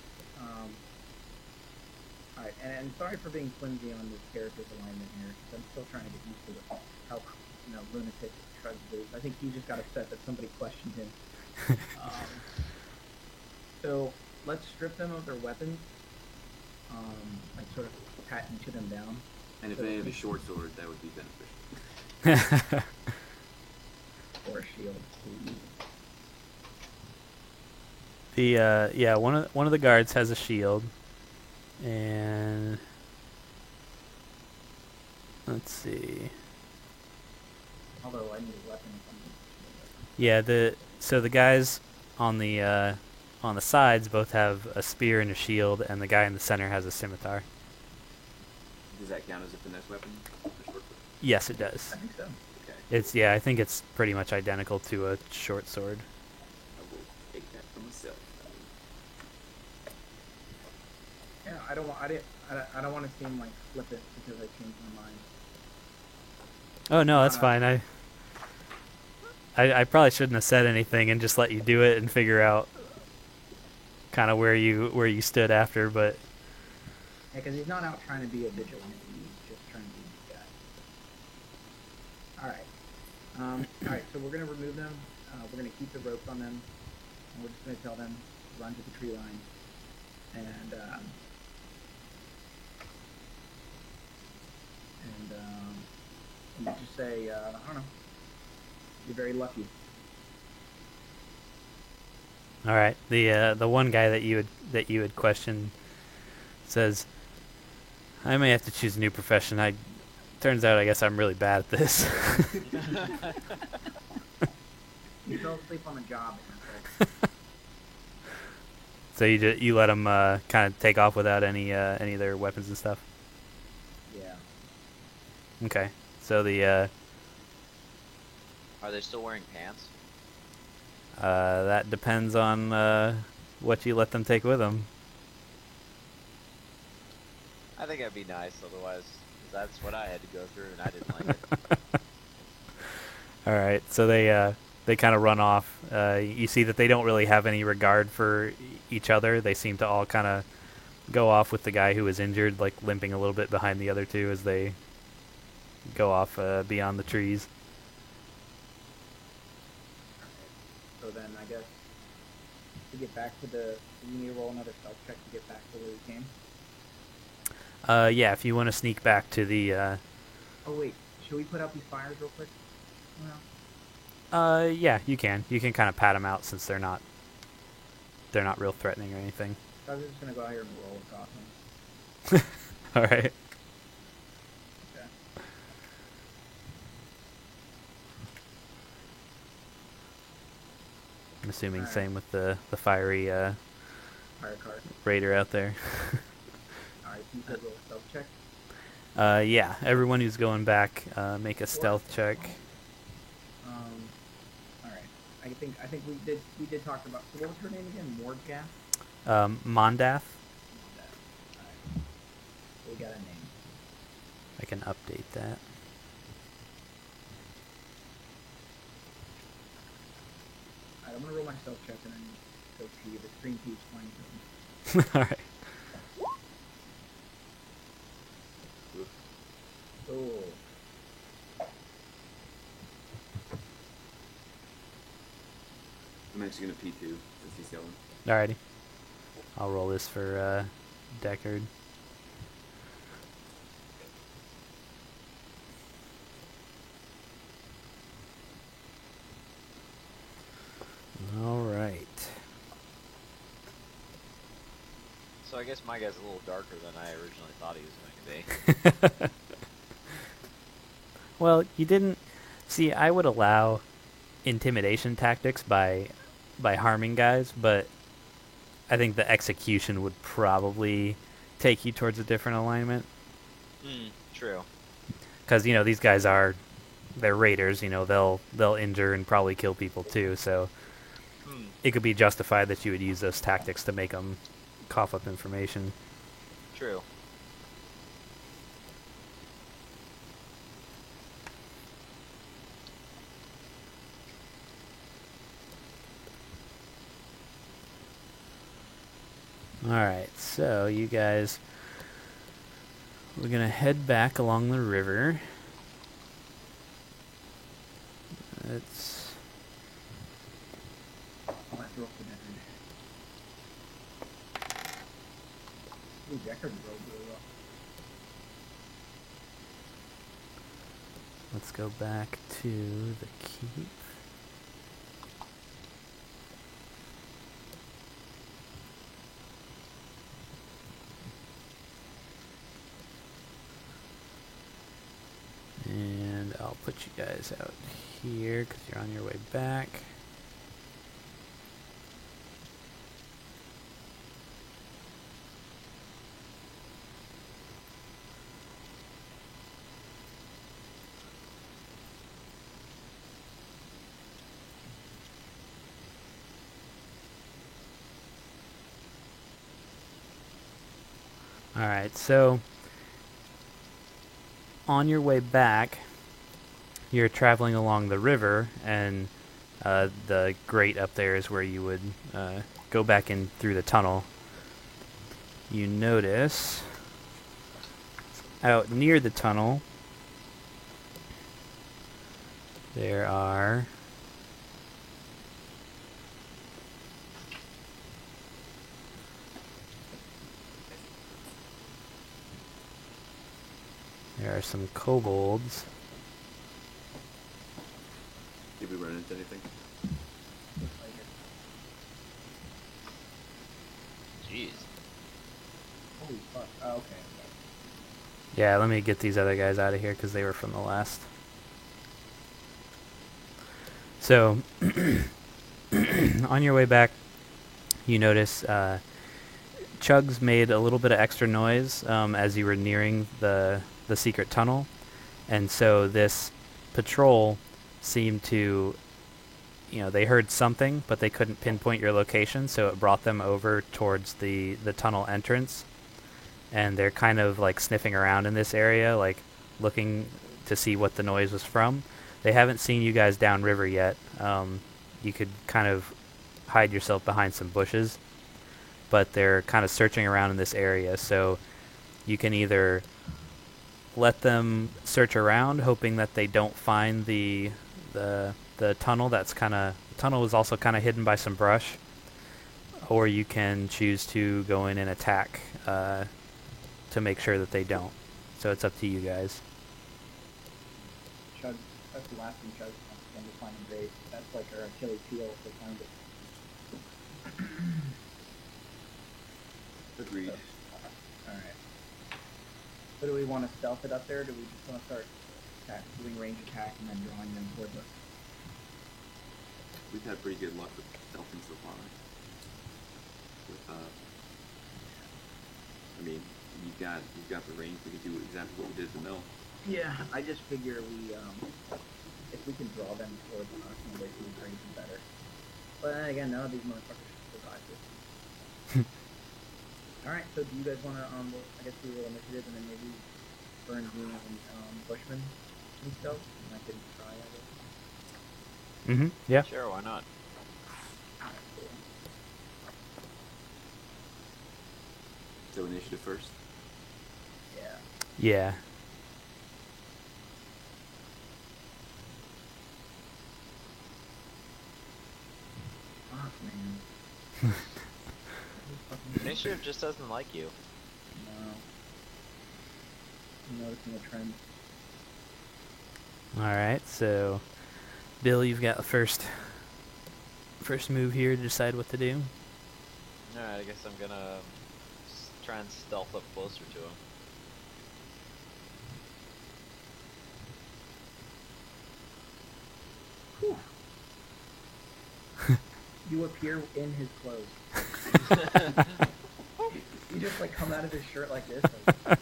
All right, and sorry for being flimsy on this character's alignment here, because I'm still trying to get used to how lunatic Trudge is. I think he just got upset that somebody questioned him. So let's strip them of their weapons, like sort of pat each of them down. And if they have a short sword, that would be beneficial. Or a shield. The one of the guards has a shield, and let's see. Although I need a weapon. Yeah, the guys on the sides both have a spear and a shield, and the guy in the center has a scimitar. Does that count as a finesse weapon? Yes, it does. I think so. Okay. I think it's pretty much identical to a short sword. I will take that for myself. Yeah, I don't want to seem like flippant because I changed my mind. Oh no, that's fine. I probably shouldn't have said anything and just let you do it and figure out kind of where you stood after, but Yeah, because he's not out trying to be a vigilante. He's just trying to be this guy. All right. All right. So we're gonna remove them. We're gonna keep the ropes on them, and we're just gonna tell them to run to the tree line, and you just say, I don't know. You're very lucky. all right. The one guy that you had questioned says, "I may have to choose a new profession. Turns out I guess I'm really bad at this." You fell asleep on the job. So you let them kind of take off without any of their weapons and stuff. Yeah. Okay. So the Are they still wearing pants? that depends on what you let them take with them. I think that'd be nice, otherwise that's what I had to go through and I didn't like it. All right. So they kind of run off. You see that they don't really have any regard for each other. They seem to all kind of go off with the guy who was injured, like limping a little bit behind the other two as they go off beyond the trees. So then I guess to get back to you need to roll another stealth check to get back to where we came. Yeah, if you want to sneak back to the. Oh wait, should we put out these fires real quick? Well, Yeah, you can. You can kind of pat them out since they're not real threatening or anything. I was just gonna go out here and roll across them. All right. Okay. I'm assuming Alright. same with the fiery Fire cart. raider out there. All right, you said roll a stealth check. Yeah, everyone who's going back, make a stealth check. All right. I think we did talk about. So what was her name again? Mordgath. Mondath. Alright. We got a name. I can update that. Alright, I'm gonna roll my stealth check and then go to the screen keeps playing. All right. Oh. I'm actually gonna P2 since he's going. Alrighty. I'll roll this for Deckard. All right. So I guess my guy's a little darker than I originally thought he was going to be. Well, you didn't see. I would allow intimidation tactics by harming guys, but I think the execution would probably take you towards a different alignment. True. Because these guys they're raiders. They'll injure and probably kill people too. So it could be justified that you would use those tactics to make them cough up information. True. Alright, so you guys, we're going to head back along the river. It's... Oh, that's real good. Ooh, Deckard rolled really well. Let's go back to the keep. And I'll put you guys out here because you're on your way back. Alright, so on your way back, you're traveling along the river, and the grate up there is where you would go back in through the tunnel. You notice out near the tunnel there are some kobolds. Did we run into anything? Jeez. Holy fuck. Oh, okay. Yeah, let me get these other guys out of here because they were from the last. So, on your way back, you notice Chugs made a little bit of extra noise as you were nearing the secret tunnel, and so this patrol seemed to, they heard something, but they couldn't pinpoint your location, so it brought them over towards the tunnel entrance, and they're kind of like sniffing around in this area, like looking to see what the noise was from. They haven't seen you guys downriver yet. You could kind of hide yourself behind some bushes, but they're kind of searching around in this area, so you can either let them search around, hoping that they don't find the tunnel. The tunnel is also kind of hidden by some brush, or you can choose to go in and attack to make sure that they don't. So it's up to you guys. Chug, that's the last thing Chug wants to find a grave. That's like our Achilles heel if they find it. Agreed. Alright. So do we want to stealth it up there, or do we just want to start doing range attack and then drawing them towards us? We've had pretty good luck with stealthing so far. With I mean, you've got the range. We can do exactly what we did at the mill. Yeah, I just figure we, if we can draw them towards us and away from the range, better. But then again, none of these motherfuckers survive this. Alright, so do you guys want to, I guess do a little initiative and then maybe burn Gina and Bushman and stuff? And I can try, I guess. Mm-hmm. Yeah. Sure, why not? Alright, cool. So initiative first. Yeah. Yeah. Fuck, man. Initiative just doesn't like you. No. I'm noticing a trend. Alright, so Bill, you've got the first move here to decide what to do. Alright, I guess I'm gonna try and stealth up closer to him. Whew. You appear in his clothes. You just like come out of his shirt like this. Like...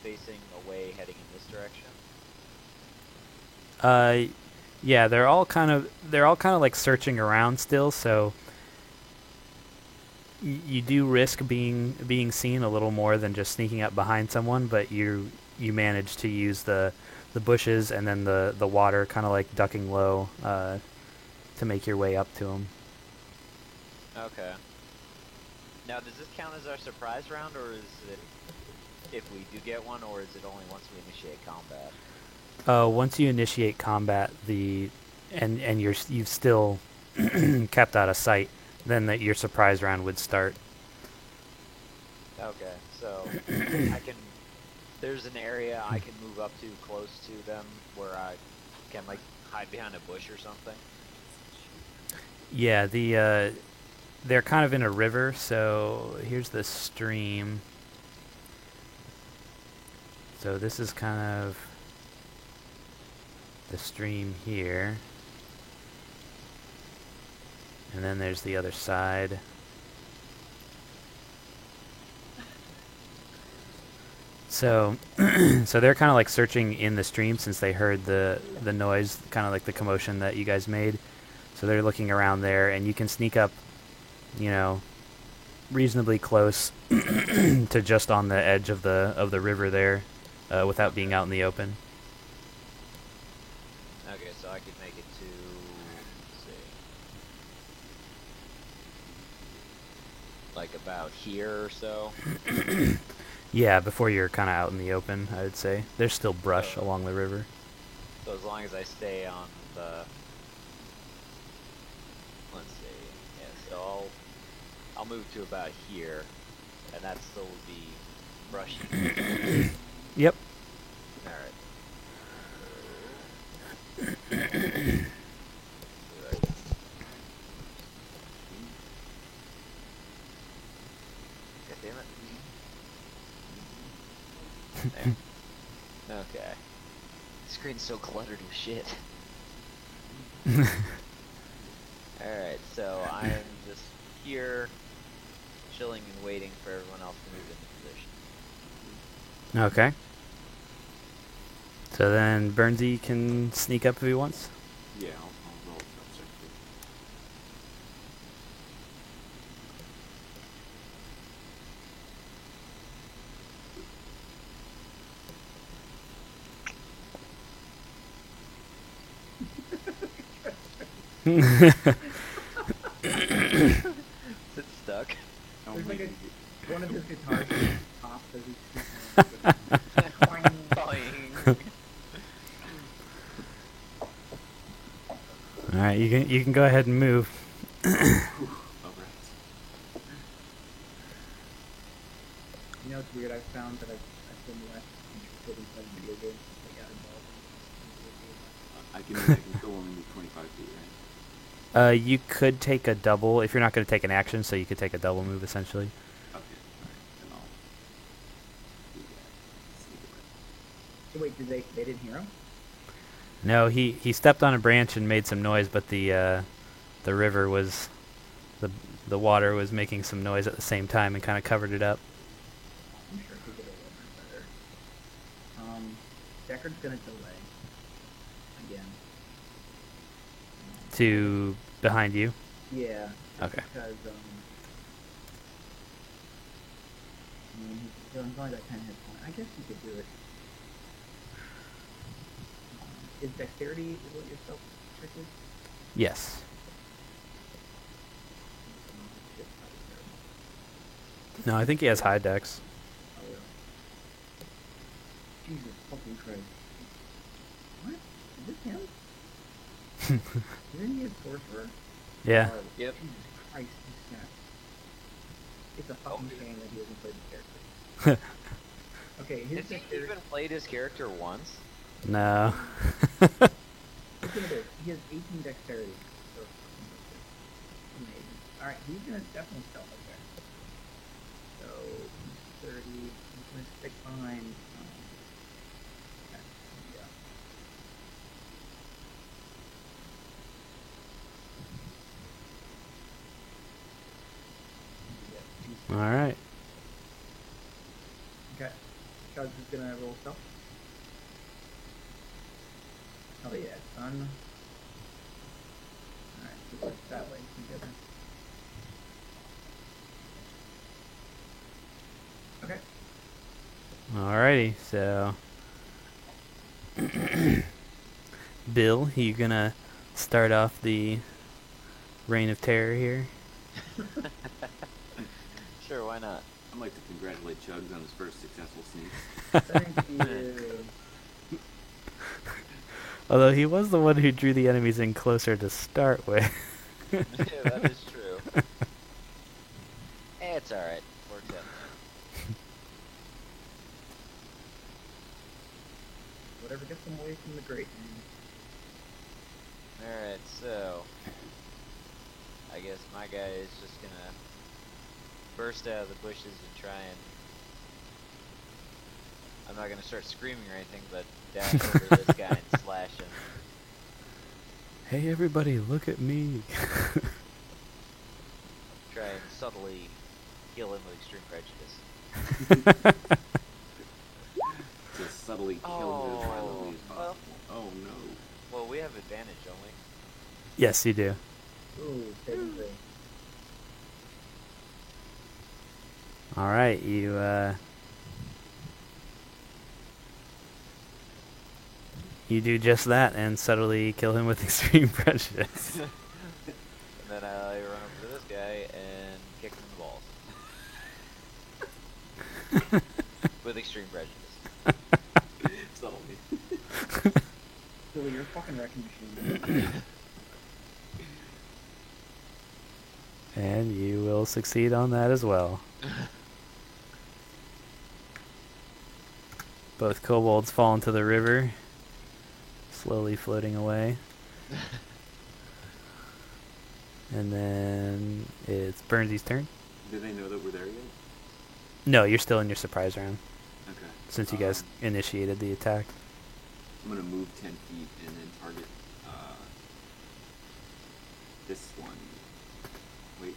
facing away, heading in this direction? Yeah, they're all kind of like searching around still, so you do risk being seen a little more than just sneaking up behind someone, but you manage to use the bushes and then the water, kind of like ducking low, to make your way up to them. Okay. Now, does this count as our surprise round, or is it if we do get one, or is it only once we initiate combat? Once you initiate combat, and you've still kept out of sight, then your surprise round would start. Okay, so there's an area I can move up to close to them where I can like hide behind a bush or something. Yeah, they're kind of in a river, so here's the stream. So this is kind of the stream here. And then there's the other side. So so they're kind of like searching in the stream since they heard the noise, kind of like the commotion that you guys made. So they're looking around there, and you can sneak up, reasonably close to just on the edge of the river there, without being out in the open. Okay, so I could make it to, let's see, like about here or so. Yeah, before you're kind of out in the open, I would say. There's still brush along the river. So as long as I stay on the, let's see, yeah, so I'll move to about here, and that still would be brushy. Yep. Alright. God damn it. There. Okay. The screen's so cluttered with shit. Alright, so I'm just here, chilling and waiting for everyone else to move into position. Okay. So then Burnsy can sneak up if he wants. Yeah, I'll roll up second. Is it stuck? Don't There's like make me one of his guitars off as he's Boing. All right, you can go ahead and move. Alright. You know, it's weird. I've found that I've been less interested in playing video games since I got involved in I can still only move 25 feet, right? You could take a double if you're not going to take an action, so you could take a double move essentially. Okay, alright, then I'll do that. Sneak away. So wait, they didn't hear him? No, he stepped on a branch and made some noise, but the river was the water was making some noise at the same time and kind of covered it up. I'm sure he could get a little bit better. Deckard's gonna delay again. To behind you. Yeah. Okay. Because I mean, he's only got 10 hit points. I guess you could do it. Is dexterity is what your self check is? Yes. No, I think he has high dex. Oh, really? Jesus fucking Christ. What? Is this him? Isn't he a sorcerer? Yeah. Oh, Yep. Jesus Christ, he's snapped. It's a fucking shame that he hasn't played the character. Okay, his Has he dexterity. even played his character once? No. Look at this. He has 18 dexterity. So amazing. Alright, he's gonna definitely stealth up there. So he's 30. He's gonna stick behind. Okay, yeah. Yeah, All right. okay. Chugs is gonna roll stealth. Oh yeah, son. Alright, keep it that way together. Okay. Alrighty, so Bill, you gonna start off the reign of terror here? Sure, why not? I'd like to congratulate Chugs on his first successful sneak. Thank you. Although he was the one who drew the enemies in closer to start with. Yeah, that is true. It's alright. Worked out. Whatever gets them away from the great man. Alright, so I guess my guy is just gonna burst out of the bushes and try and I'm not gonna start screaming or anything, but dash over this guy and slash him. Hey everybody, look at me. Try and subtly kill him with extreme prejudice. To subtly kill him as violently as possible. Oh no. Well, we have advantage, don't we? Yes, you do. Ooh, technically. Alright, you do just that and subtly kill him with extreme prejudice. And then I run over to this guy and kick him in the balls. With extreme prejudice. Subtly. Billy, you're a fucking wrecking machine. And you will succeed on that as well. Both kobolds fall into the river, slowly floating away. And then it's Burnsy's turn. Do they know that we're there yet? No, you're still in your surprise round, Okay. since you guys initiated the attack. I'm gonna move 10 feet and then target this one. Wait.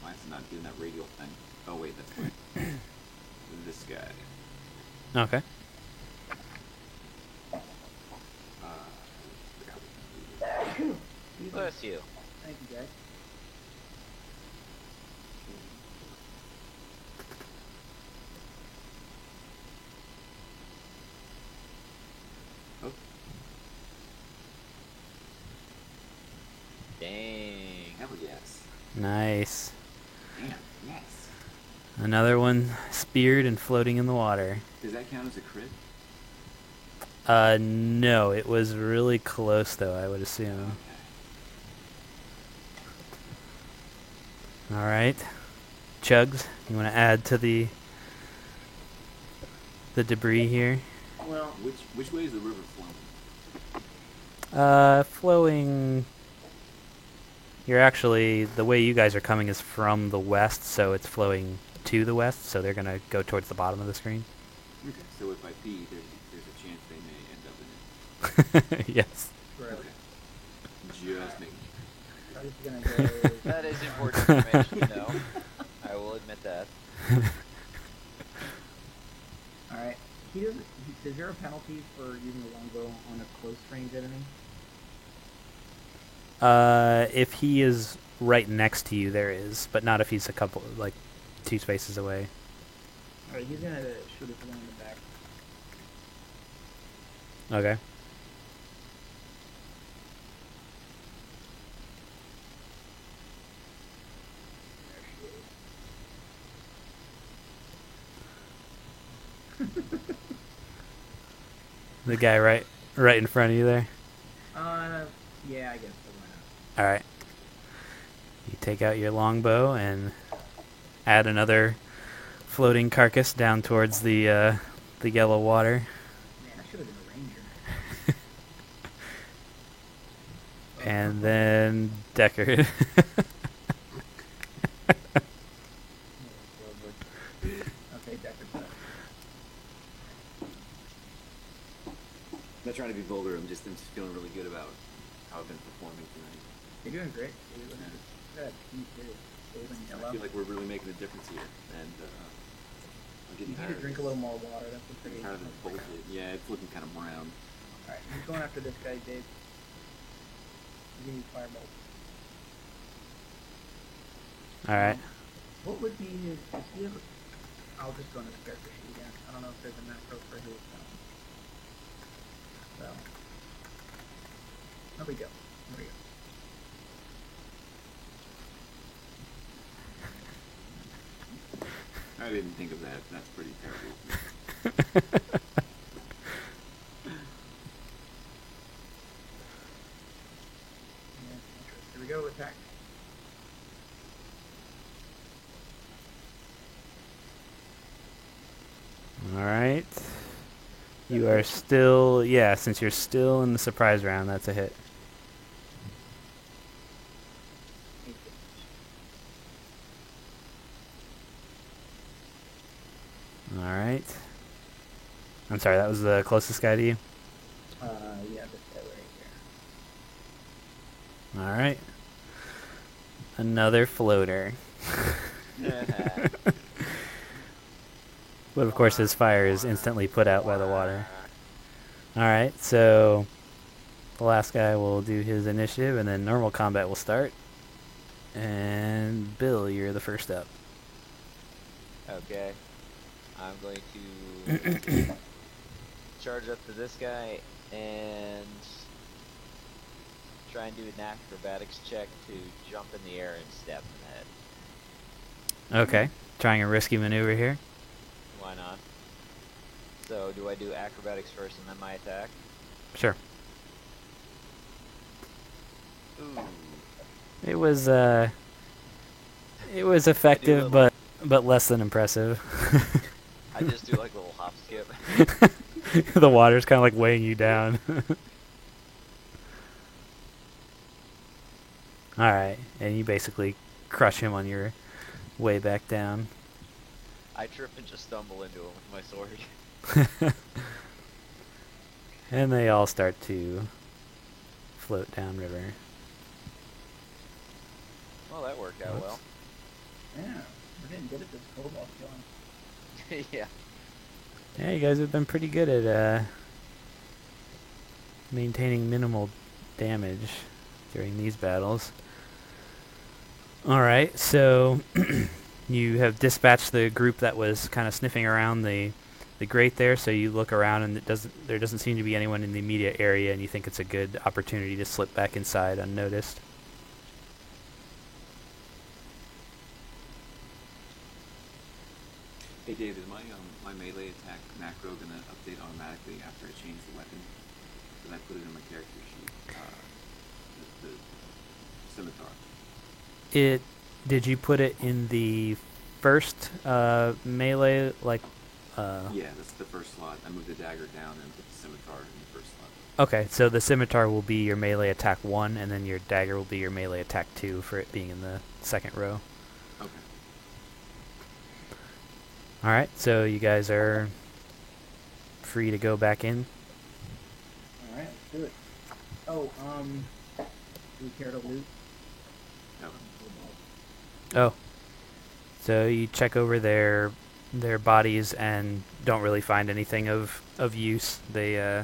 Why is it not doing that radial thing? Oh wait, that's right. This guy. Okay. Bless you. Thank you, guys. Oh, Dang. hell yes. Nice. Damn, yes. Another one speared and floating in the water. Does that count as a crit? No, it was really close though, I would assume. Okay. Alright. Chugs, you want to add to the debris here? Well, Which way is the river flowing? Flowing... You're actually... The way you guys are coming is from the west, so it's flowing to the west, so they're going to go towards the bottom of the screen. Okay. So if I pee, there's a chance they may end up in it. Yes. right. Okay. Just making I'm just gonna go. That is important information to know. I will admit that. Alright. Is there a penalty for using a longbow on a close range enemy? If he is right next to you, there is, but not if he's a couple, like, 2 spaces away. Alright, he's gonna shoot us one in the back. Okay. The guy right in front of you there. Yeah, I guess so. Why not? All right. You take out your longbow and add another floating carcass down towards the yellow water. Man, I should have been a ranger. And then Deckard. Okay, Deckard's up. I'm not trying to be vulgar. I'm just feeling really good about how I've been performing tonight. You're doing great. Dude. Look at that. Look at that. Too. Golden I yellow. feel like we're really making a difference here, and I'm excited. I'm getting You need tired to drink a of little this. more water. That's a pretty. I'm tired of this bullshit. Yeah, it's looking kind of brown. Alright, he's going after this guy, Dave. He's gonna use fireball. All right. What would be his? Does he have? I'll just go into the character sheet again. I don't know if there's a macro for his. So. There we go. There we go. I didn't think of that. That's pretty terrible. Here we go. Attack. All right. You are still, yeah, since you're still in the surprise round, that's a hit. All right. I'm sorry, that was the closest guy to you? Yeah, this guy right here. All right. Another floater. But of course his fire is instantly put out by the water. Alright, so the last guy will do his initiative and then normal combat will start. And Bill, you're the first up. Okay. I'm going to charge up to this guy and try and do an acrobatics check to jump in the air and stab him in the head. Okay, trying a risky maneuver here. Why not? So, do I do acrobatics first and then my attack? Sure. Ooh. It was effective but less than impressive. I just do like a little hop skip. The water's kind of like weighing you down. Alright, and you basically crush him on your way back down. I trip and just stumble into him with my sword. And they all start to float downriver. Well, that worked out well. Yeah, we're getting good at this cobalt killing. Yeah. Yeah, you guys have been pretty good at maintaining minimal damage during these battles. Alright, so you have dispatched the group that was kind of sniffing around the grate there, so you look around and there doesn't seem to be anyone in the immediate area, and you think it's a good opportunity to slip back inside unnoticed. Hey Dave, is my melee attack macro gonna update automatically after I change the weapon? Because I put it in my character sheet. The scimitar. Did you put it in the first melee, like... Yeah, that's the first slot. I moved the dagger down and put the scimitar in the first slot. Okay, so the scimitar will be your melee attack 1, and then your dagger will be your melee attack 2 for it being in the second row. Okay. Alright, so you guys are free to go back in. Alright, let's do it. Oh, do we care to loot? No. Oh. So you check over their bodies and don't really find anything of use. They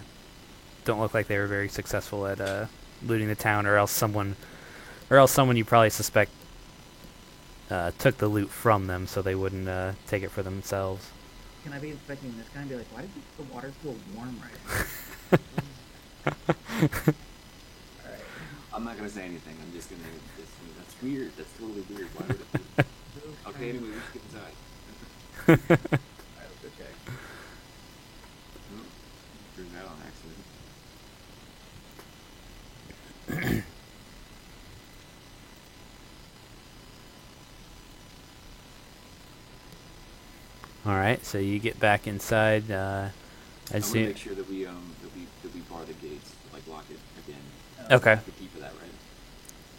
don't look like they were very successful at looting the town, or else someone you probably suspect took the loot from them, so they wouldn't take it for themselves. Can I be inspecting this guy and be like, why does the water feel warm right now? Alright. I'm not gonna say anything. I'm just gonna. That's weird. That's totally weird. Why would it be? Okay, anyway, we should get inside. Alright, let's go check. Oh, threw that on accident. Alright, so you get back inside. I'm gonna make sure that we bar the gates, like lock it again. Okay. Have the key for that,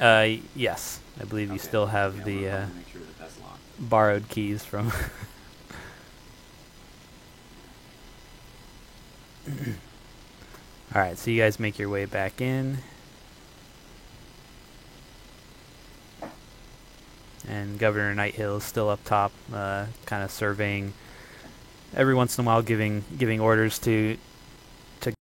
right? Yes. I believe you Okay. still have Yeah, the I'm gonna make sure that that's locked. borrowed keys from... Alright, so you guys make your way back in. And Governor Nighthill is still up top, kind of surveying every once in a while giving orders to